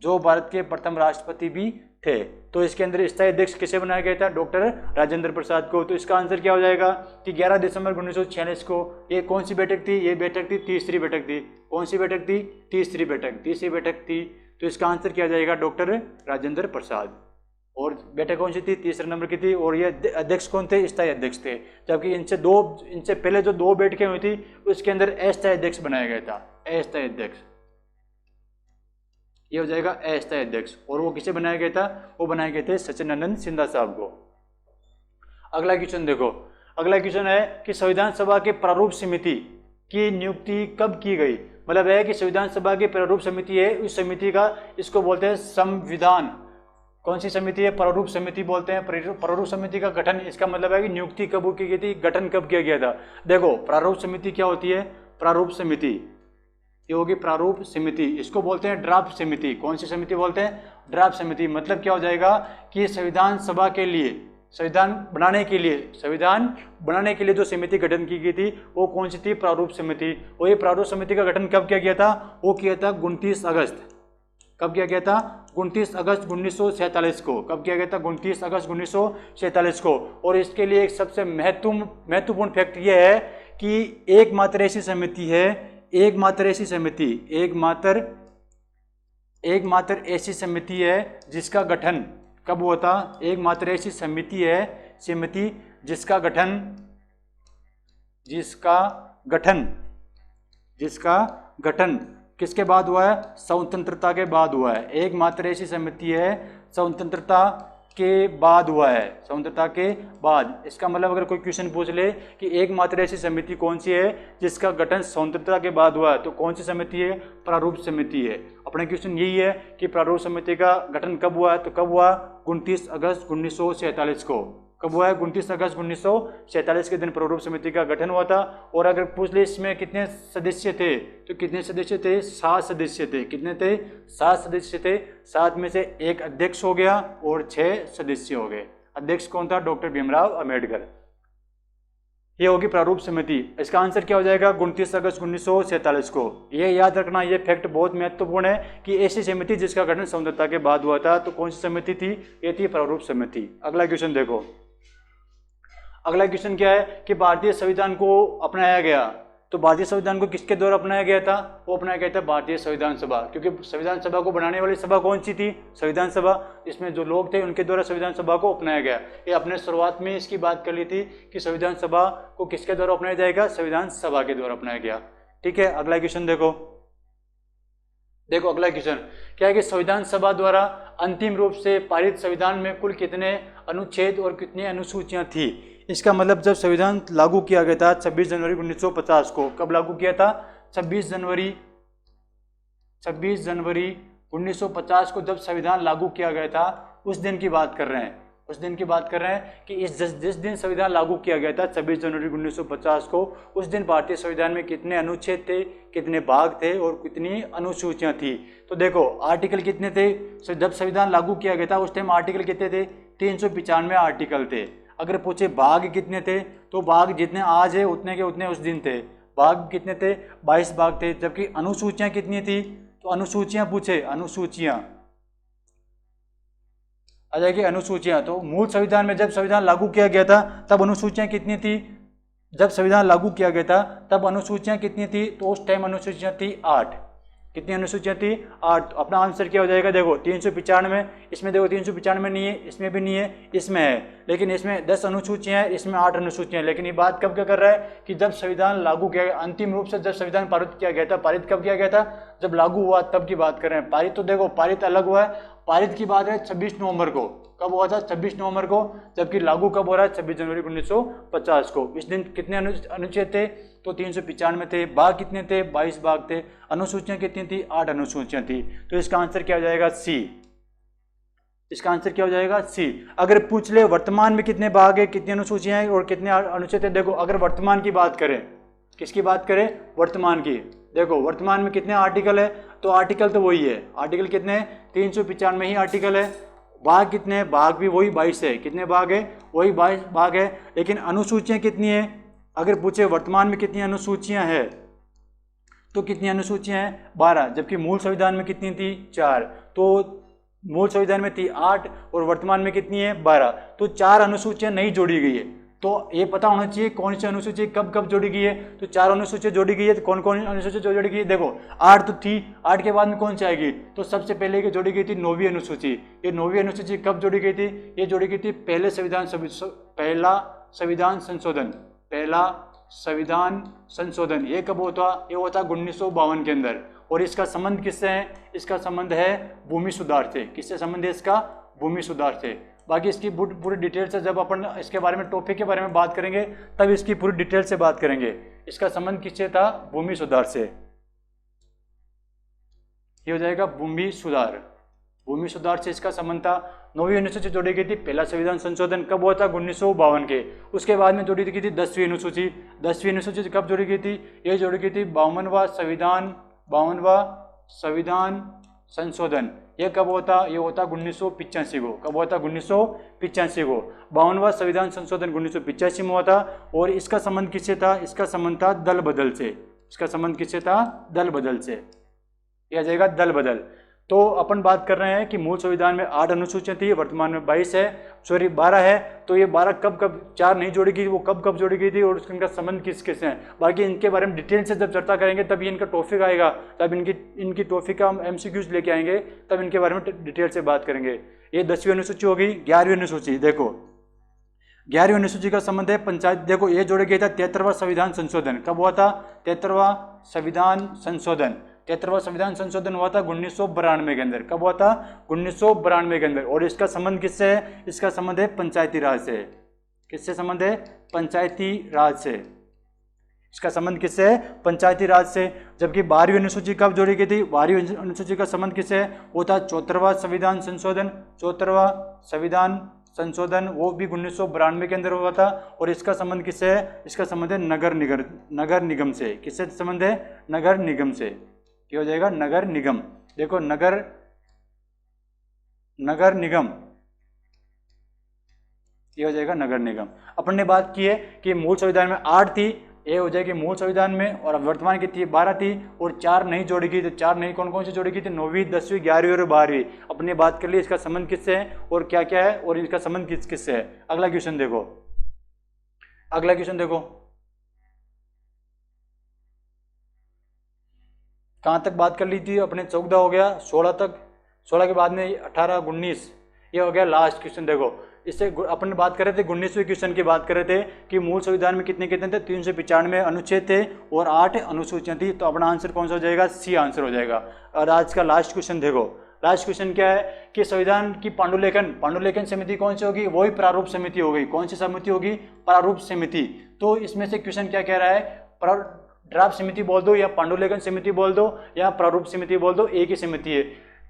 जो भारत के प्रथम राष्ट्रपति भी थे। तो इसके अंदर स्थायी अध्यक्ष किसे बनाया गया था? डॉक्टर राजेंद्र प्रसाद को। तो इसका आंसर क्या हो जाएगा कि 11 दिसंबर 1946 को। ये कौन सी बैठक थी? ये बैठक थी तीसरी बैठक थी। कौन सी बैठक थी? तीसरी बैठक थी। तो इसका आंसर क्या जाएगा? डॉक्टर राजेंद्र प्रसाद। और बैठक कौन सी थी? तीसरे नंबर की थी। और ये अध्यक्ष कौन थे? स्थायी अध्यक्ष थे। जबकि इनसे पहले जो 2 बैठकें हुई थी उसके अंदर अस्थायी अध्यक्ष बनाया गया था। अस्थायी अध्यक्ष, ये हो जाएगा अस्थायी अध्यक्ष। और वो किसे बनाया गया था? वो बनाए गए थे सच्चिदानंद सिन्हा साहब को। अगला क्वेश्चन देखो। अगला क्वेश्चन है कि संविधान सभा के प्रारूप समिति की नियुक्ति कब की गई? मतलब है कि संविधान सभा की प्रारूप समिति है, उस समिति का, इसको बोलते हैं संविधान। कौन सी समिति है? प्रारूप समिति बोलते हैं। प्रारूप समिति का गठन, इसका मतलब है कि नियुक्ति कब की गई थी, गठन कब किया गया था। देखो प्रारूप समिति क्या होती है? प्रारूप समिति ये होगी प्रारूप समिति। इसको बोलते हैं ड्राफ्ट समिति। कौन सी समिति बोलते हैं? ड्राफ्ट समिति। मतलब क्या हो जाएगा कि संविधान सभा के लिए, संविधान बनाने के लिए जो समिति गठन की गई थी वो कौन सी थी? प्रारूप समिति। और ये प्रारूप समिति का गठन कब किया गया था? वो किया था 29 अगस्त। कब किया गया था? 29 अगस्त 1947 को। कब किया गया था? 29 अगस्त 1947 को। और इसके लिए एक सबसे महत्वपूर्ण फैक्ट ये है कि एकमात्र ऐसी समिति है, एकमात्र ऐसी समिति है जिसका गठन कब हुआ था? एकमात्र ऐसी समिति है, जिसका गठन किसके बाद हुआ है? स्वतंत्रता के बाद हुआ है। एकमात्र ऐसी समिति है स्वतंत्रता के बाद हुआ है। स्वतंत्रता के बाद, इसका मतलब अगर कोई क्वेश्चन पूछ ले कि एकमात्र ऐसी समिति कौन सी है जिसका गठन स्वतंत्रता के बाद हुआ है, तो कौन सी समिति है? प्रारूप समिति है। अपना क्वेश्चन यही है कि प्रारूप समिति का गठन कब हुआ है? तो कब हुआ? 29 अगस्त 1947 को। कब हुआ है? 29 अगस्त 1947 के दिन प्रारूप समिति का गठन हुआ था। और अगर पूछ ले इसमें कितने सदस्य थे, तो कितने सदस्य थे? 7 सदस्य थे। कितने थे? 7 सदस्य थे। 7 में से एक अध्यक्ष हो गया और 6 सदस्य हो गए। अध्यक्ष कौन था? डॉक्टर भीमराव अम्बेडकर। ये होगी प्रारूप समिति। इसका आंसर क्या हो जाएगा? 29 अगस्त 1947 को। ये याद रखना, ये फैक्ट बहुत महत्वपूर्ण है कि ऐसी समिति जिसका गठन स्वतंत्रता के बाद हुआ था। तो कौन सी समिति थी? ये थी प्रारूप समिति। अगला क्वेश्चन देखो। अगला क्वेश्चन क्या है कि भारतीय संविधान को अपनाया गया तो भारतीय संविधान को किसके द्वारा अपनाया गया था? वो अपनाया गया था भारतीय संविधान सभा, क्योंकि संविधान सभा को बनाने वाली सभा कौन सी थी? संविधान सभा। इसमें जो लोग थे उनके द्वारा संविधान सभा को अपनाया गया। ये अपने शुरुआत में इसकी बात कर ली थी कि संविधान सभा को किसके द्वारा अपनाया जाएगा? संविधान सभा के द्वारा अपनाया गया। ठीक है, अगला क्वेश्चन देखो। अगला क्वेश्चन क्या है कि संविधान सभा द्वारा अंतिम रूप से पारित संविधान में कुल कितने अनुच्छेद और कितनी अनुसूचियां थी? इसका मतलब जब संविधान लागू किया गया था 26 जनवरी 1950 को, कब लागू किया था? 26 जनवरी 1950 को जब संविधान लागू किया गया था, उस दिन की बात कर रहे हैं। उस दिन की बात कर रहे हैं कि जिस दिन संविधान लागू किया गया था 26 जनवरी 1950 को, उस दिन भारतीय संविधान में कितने अनुच्छेद थे, कितने भाग थे और कितनी अनुसूचियां थी? तो देखो आर्टिकल कितने थे जब संविधान लागू किया गया था? उस टाइम आर्टिकल कितने थे? 395 आर्टिकल थे। अगर पूछे भाग कितने थे, तो भाग जितने आज है उतने के उतने उस दिन थे। भाग कितने थे? 22 भाग थे। जबकि अनुसूचियां कितनी थी? तो अनुसूचियां पूछे, अनुसूचियां आ जाएगी। अनुसूचियां तो मूल संविधान में जब संविधान लागू किया गया था तब अनुसूचियां कितनी थी? जब संविधान लागू किया गया था तब अनुसूचियां कितनी थी? तो उस टाइम अनुसूचियां थी 8। कितनी अनुसूचियां थी? 8। अपना आंसर क्या हो जाएगा? देखो 395, इसमें देखो 395 नहीं है, इसमें भी नहीं है, इसमें है, लेकिन इसमें 10 अनुसूचियां हैं, इसमें 8 अनुसूचियां हैं। लेकिन ये बात कब क्या कर रहा है कि जब संविधान लागू किया गया, अंतिम रूप से जब संविधान पारित किया गया था। पारित कब किया गया था? जब लागू हुआ तब की बात कर रहे हैं। पारित तो देखो पारित अलग हुआ है, पारित की बात है 26 नवंबर को। कब हुआ था? 26 नवंबर को। जबकि लागू कब हो रहा है? 26 जनवरी 1950 को। इस दिन कितने अनुच्छेद थे? तो 395 थे। भाग कितने थे? 22 भाग थे। अनुसूचियां कितनी थी? 8 अनुसूचियां थी। तो इसका आंसर क्या हो जाएगा? सी। इसका आंसर क्या हो जाएगा? सी। अगर पूछ ले वर्तमान में कितने भाग है, कितनी अनुसूचियां हैं और कितने अनुच्छेद है, देखो अगर वर्तमान की बात करें, किसकी बात करें? वर्तमान की। देखो वर्तमान में कितने आर्टिकल है? तो आर्टिकल तो वही है। आर्टिकल कितने हैं? 395 ही आर्टिकल है। भाग कितने हैं? भाग भी वही 22 है। कितने भाग है? वही 22 भाग है। लेकिन अनुसूचियां कितनी है? अगर पूछे वर्तमान में कितनी अनुसूचियां हैं, तो कितनी अनुसूचियां हैं? 12। जबकि मूल संविधान में कितनी थी? 4। तो मूल संविधान में थी 8 और वर्तमान में कितनी है? 12। तो 4 अनुसूचियां नहीं जोड़ी गई है। तो ये पता होना चाहिए कौन सी अनुसूची कब कब जोड़ी गई है। तो 4 अनुसूचियां जोड़ी गई है। तो कौन कौन अनुसूची जोड़ी गई है? देखो 8 तो थी, 8 के बाद में कौन सी आएगी? तो सबसे पहले की जोड़ी गई थी 9वीं अनुसूची। ये 9वीं अनुसूची कब जोड़ी गई थी? ये जोड़ी गई थी पहला संविधान संशोधन। ये कब होता? ये होता 1952 के अंदर। और इसका संबंध किससे है? इसका संबंध है भूमि सुधार से। किससे संबंध है इसका? भूमि सुधार से। बाकी इसकी पूरी डिटेल से जब अपन इसके बारे में टॉपिक के बारे में बात करेंगे तब इसकी पूरी डिटेल से बात करेंगे। इसका संबंध किससे था? भूमि सुधार से। ये हो जाएगा भूमि सुधार। भूमि सुधार से इसका संबंध था। 9वीं अनुसूची जोड़ी गई थी पहला संविधान संशोधन। कब हुआ था? 1952 के। उसके बाद में जोड़ी गई थी 10वीं अनुसूची। 10वीं अनुसूची कब जोड़ी गई थी? ये जोड़ी गई थी 52वां संविधान संशोधन। ये कब होता? ये होता 1985 को। कब होता? 1985 को। 52वां संविधान संशोधन 1985 में हुआ था। और इसका संबंध किससे था? इसका संबंध था दल बदल से। इसका संबंध किससे था? दल बदल से। यह आ जाएगा दल बदल। तो अपन बात कर रहे हैं कि मूल संविधान में 8 अनुसूचियां थी, वर्तमान में 12 है। तो ये 12 कब 4 नहीं जोड़ी गई, वो कब जोड़ी गई थी और इनका संबंध किस किस है। बाकी इनके बारे में डिटेल से जब चर्चा करेंगे तब इनका टॉपिक आएगा, तब इनकी टॉपिक का हम MCQs लेके आएंगे, तब इनके बारे में डिटेल से बात करेंगे। ये 10वीं अनुसूची हो गई। 11वीं अनुसूची देखो, 11वीं अनुसूची का संबंध है पंचायत। देखो ये जोड़े गया था 73वां संविधान संशोधन। कब हुआ था? 73वां संविधान संशोधन। 73वां संविधान संशोधन हुआ था 1992 के अंदर। कब हुआ था? 1992 के अंदर। और इसका संबंध किससे है? इसका संबंध है पंचायती राज से। किससे संबंध है? पंचायती राज से। इसका संबंध किससे है? पंचायती राज से। जबकि 12वीं अनुसूची कब जोड़ी गई थी? 12वीं अनुसूची का संबंध किससे है? वो था 74वां संविधान संशोधन। 74वां संविधान संशोधन वो भी 1992 के अंदर हुआ था। और इसका संबंध किससे है? इसका संबंध है नगर निगम से। किससे संबंध है? नगर निगम से। क्या हो जाएगा? नगर निगम। देखो नगर निगम, ये हो जाएगा नगर निगम। अपन ने बात की है कि मूल संविधान में 8 थी, ये हो जाएगी मूल संविधान में, और वर्तमान की थी 12 थी, और 4 नहीं जोड़ी गई। तो 4 नहीं कौन कौन सी जोड़ी गई थी? 9वीं, 10वीं, 11वीं और 12वीं। अपने बात कर ली इसका संबंध किससे है और क्या क्या है और इसका संबंध किससे है। अगला क्वेश्चन देखो, कहाँ तक बात कर ली थी अपने? 14 हो गया, 16 तक, 16 के बाद में 18, 19, ये हो गया लास्ट क्वेश्चन। देखो इससे अपन बात कर रहे थे 19वें क्वेश्चन की बात कर रहे थे कि मूल संविधान में कितने कितने थे? 395 अनुच्छेद थे और 8 अनुसूचियां थी। तो अपना आंसर कौन सा हो जाएगा? सी आंसर हो जाएगा। और आज का लास्ट क्वेश्चन देखो, लास्ट क्वेश्चन क्या है कि संविधान की पांडुलेखन समिति कौन सी होगी? वही प्रारूप समिति हो गई। कौन सी समिति होगी? प्रारूप समिति। तो इसमें से क्वेश्चन क्या कह रहा है? ड्राफ्ट समिति बोल दो या पांडुलेखन समिति बोल दो या प्रारूप समिति बोल दो, एक ही समिति है।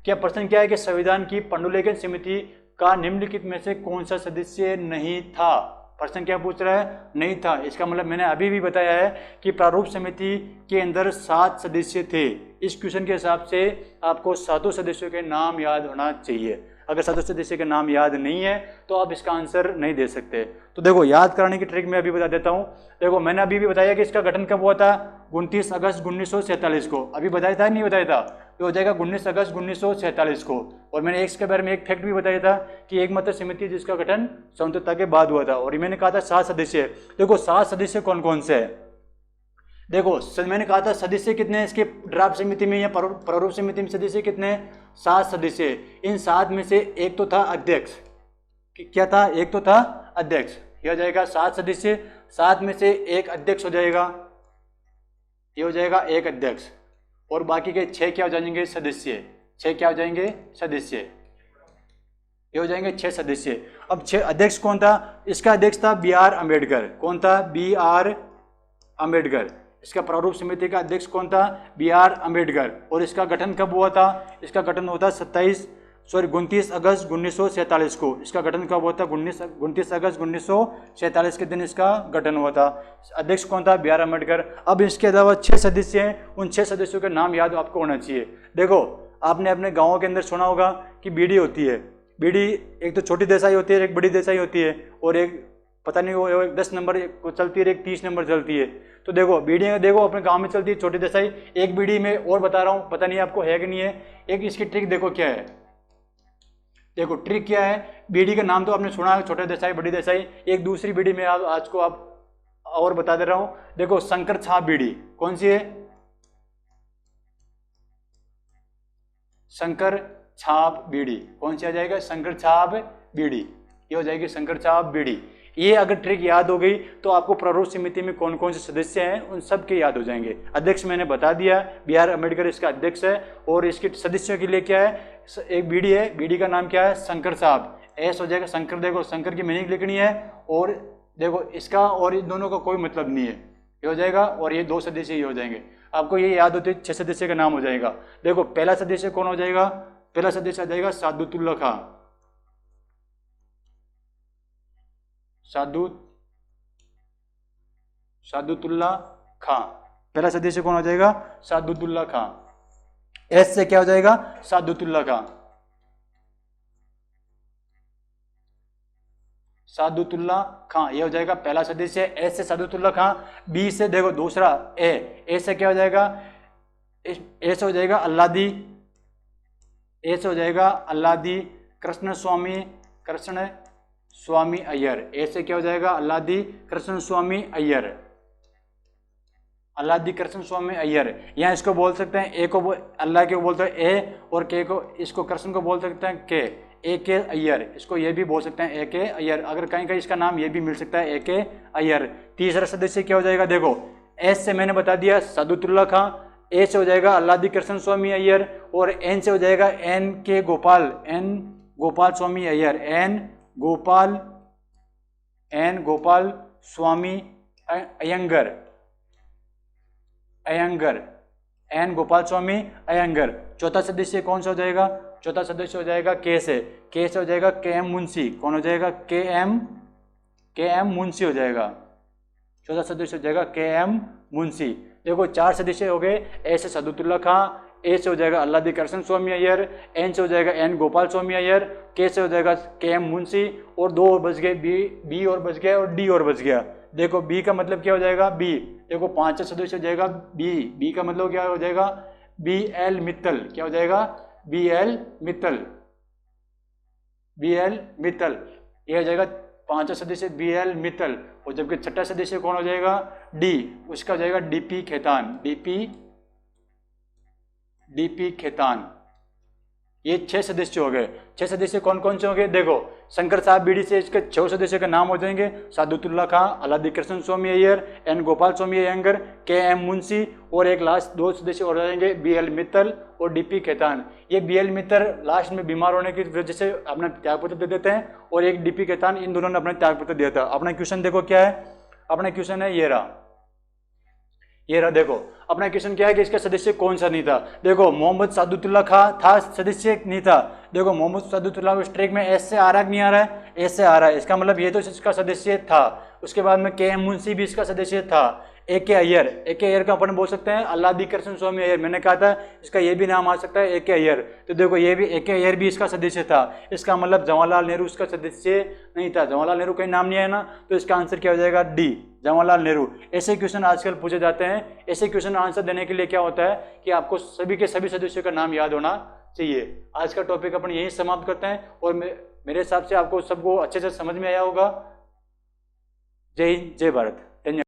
क्या प्रश्न क्या है कि संविधान की पांडुलेखन समिति का निम्नलिखित में से कौन सा सदस्य नहीं था? प्रश्न क्या पूछ रहा है? नहीं था। इसका मतलब मैंने अभी भी बताया है कि प्रारूप समिति के अंदर 7 सदस्य थे। इस क्वेश्चन के हिसाब से आपको 7 सदस्यों के नाम याद होना चाहिए। अगर 7 सदस्यों के नाम याद नहीं है तो आप इसका आंसर नहीं दे सकते। तो देखो याद कराने की ट्रिक मैं अभी बता देता हूँ। देखो मैंने अभी भी बताया कि इसका गठन कब हुआ था? 29 अगस्त 1947 को। अभी बताया था नहीं बताया था? तो हो जाएगा 19 अगस्त 1947 को। और मैंने इसके बारे में एक फैक्ट भी बताया था कि एकमात्र समिति जिसका गठन स्वतंत्रता के बाद हुआ था। और मैंने कहा था 7 सदस्य। देखो 7 सदस्य कौन कौन से है? देखो मैंने कहा था सदस्य कितने हैं इसके ड्राफ्ट समिति में या प्रारूप समिति में? सदस्य कितने हैं? 7 सदस्य। इन 7 में से एक तो था अध्यक्ष। क्या था? एक तो था अध्यक्ष। ये हो जाएगा 7 सदस्य। 7 में से एक अध्यक्ष हो जाएगा, ये हो जाएगा एक अध्यक्ष। और बाकी के 6 क्या हो जाएंगे? सदस्य। 6 क्या हो जाएंगे? सदस्य। ये हो जाएंगे 6 सदस्य। अब 6 अध्यक्ष कौन था? इसका अध्यक्ष था बी आर अम्बेडकर। कौन था? B R Ambedkar. इसका प्रारूप समिति का अध्यक्ष कौन था? B R Ambedkar. और इसका गठन कब हुआ था? इसका गठन हुआ था 29 अगस्त 1947 को। इसका गठन कब हुआ था? 29 अगस्त 1947 के दिन इसका गठन हुआ था। अध्यक्ष कौन था? B R Ambedkar. अब इसके अलावा 6 सदस्य हैं। उन 6 सदस्यों के नाम याद आपको होना चाहिए। देखो आपने अपने गाँव के अंदर सुना होगा कि बीडी होती है। बीडी एक तो छोटी देसाई होती है, एक बड़ी देसाई होती है, और एक पता नहीं वो एक 10 नंबर को चलती है, एक 30 नंबर चलती है। तो देखो बीड़ी देखो अपने गांव में चलती है छोटी देसाई। एक बीड़ी में और बता रहा हूँ, पता नहीं आपको है कि नहीं है। एक इसकी ट्रिक देखो क्या है। देखो ट्रिक क्या है, बीड़ी का नाम तो आपने सुना है, छोटे देसाई बड़ी देसाई। एक दूसरी बीड़ी में आज को आप और बता दे रहा हूँ। देखो शंकर छाप बीड़ी कौन सी है? शंकर छाप बीड़ी। कौन सी आ जाएगा? शंकर छाप बीड़ी। ये हो जाएगी शंकर छाप बीड़ी। ये अगर ट्रिक याद हो गई तो आपको प्रारूप समिति में कौन कौन से सदस्य हैं उन सब के याद हो जाएंगे। अध्यक्ष मैंने बता दिया, बी आर अम्बेडकर इसका अध्यक्ष है। और इसके सदस्यों के लिए क्या है? एक बीडी है, बीडी का नाम क्या है? शंकर साहब। एस हो जाएगा शंकर। देखो शंकर की मीनिंग लिखनी है। और देखो इसका और इन दोनों का कोई मतलब नहीं है, ये हो जाएगा। और ये 2 सदस्य ही हो जाएंगे। आपको ये याद होते 6 सदस्य का नाम हो जाएगा। देखो पहला सदस्य कौन हो जाएगा? पहला सदस्य आ जाएगा सादुतुल्लाह खां। सादुतुल्लाह खां पहला सदस्य कौन हो जाएगा? सादुतुल्लाह खां। एस से क्या हो जाएगा? सादुतुल्लाह खां। सादुतुल्लाह खां ये हो जाएगा पहला सदस्य। एस से सादुतुल्लाह खां। बी से देखो दूसरा ए से क्या हो जाएगा? ए से हो जाएगा अल्लादी। ए से हो जाएगा अल्लादी कृष्ण स्वामी अय्यर। ए से क्या हो जाएगा? अल्लादी कृष्ण स्वामी अय्यर। अल्लादी कृष्ण स्वामी अय्यर। यहाँ इसको बोल सकते हैं ए को अल्लाह के बोलते हैं ए, और के को इसको कृष्ण को बोल सकते हैं के। ए के अय्यर। इसको ये भी बोल सकते हैं ए के अय्यर। अगर कहीं कहीं इसका नाम ये भी मिल सकता है ए के अय्यर। तीसरा सदस्य क्या हो जाएगा? देखो एस से मैंने बता दिया सादुतुल्लाह खां। ए से हो जाएगा अल्लादी कृष्ण स्वामी अय्यर। और एन से हो जाएगा N Gopal Swami Iyer. N Gopal Swami Iyengar. N Gopal Swami Iyengar. चौथा सदस्य कौन सा हो जाएगा? चौथा सदस्य हो जाएगा के से हो जाएगा के एम मुंशी। कौन हो जाएगा? के एम मुंशी हो जाएगा। चौथा सदस्य हो जाएगा के एम मुंशी। देखो 4 सदस्य हो गए। ए से सादुतुल्लाह खां, ए से हो जाएगा अल्लादी कृष्ण स्वामी अय्यर, एन से हो जाएगा एन गोपाल स्वामी अय्यर, के से हो जाएगा के एम मुंशी, और 2 और बच गए, बी और बच गया, और डी और बच गया। देखो बी का मतलब क्या हो जाएगा? बी। देखो 5 सदस्य हो जाएगा बी का मतलब क्या हो जाएगा? B L Mittal. क्या हो जाएगा? B L Mittal. ये हो जाएगा 5 सदस्य बी एल मित्तल। और जबकि 6ठा सदस्य कौन हो जाएगा? डी। उसका हो जाएगा डीपी खेतान। डीपी खेतान। ये 6 सदस्य हो गए। 6 सदस्य कौन कौन से हो गए? देखो, शंकर साहब बीडी से इसके 6 सदस्यों के नाम हो जाएंगे, सादुतुल्ला खां, अलादी कृष्ण स्वामी अय्यर, एन गोपाल स्वामी अयंगर, के एम मुंशी, और एक लास्ट 2 सदस्य हो जाएंगे, बी एल मित्तल और डीपी खेतान। ये बी एल मित्तल लास्ट में बीमार होने की वजह से अपना त्यागपत्र दे देते हैं, और एक डीपी खेतान, इन दोनों ने अपना त्यागपत्र दिया था। अपना क्वेश्चन देखो क्या है, अपना क्वेश्चन है ये रहा, देखो अपना क्वेश्चन क्या है कि इसका सदस्य कौन सा नहीं था। देखो, मोहम्मद सादुतुल्ला खां था, सदस्य नहीं था। देखो, मोहम्मद सादुतुल्ला उस ट्रैक में एस से आ रहा है कि नहीं आ रहा है? एस से आ रहा है, इसका मतलब ये तो इसका सदस्य था। उसके बाद में के एम मुंशी भी इसका सदस्य था। ए के अय्यर का अपन बोल सकते हैं अल्लादी कृष्ण स्वामी अय्यर, मैंने कहा था इसका ये भी नाम आ सकता है, ए के अय्यर। तो देखो, ये भी ए के अय्यर भी इसका सदस्य था। इसका मतलब जवाहरलाल नेहरू इसका सदस्य नहीं था। जवाहरलाल नेहरू कहीं नाम नहीं आया ना, तो इसका आंसर क्या हो जाएगा? डी, जवाहरलाल नेहरू। ऐसे क्वेश्चन आजकल पूछे जाते हैं। ऐसे क्वेश्चन आंसर देने के लिए क्या होता है कि आपको सभी के सभी सदस्यों का नाम याद होना चाहिए। आज का टॉपिक अपन यही समाप्त करते हैं, और मेरे हिसाब से आपको सबको अच्छे से समझ में आया होगा। जय हिंद, जय भारत, धन्यवाद।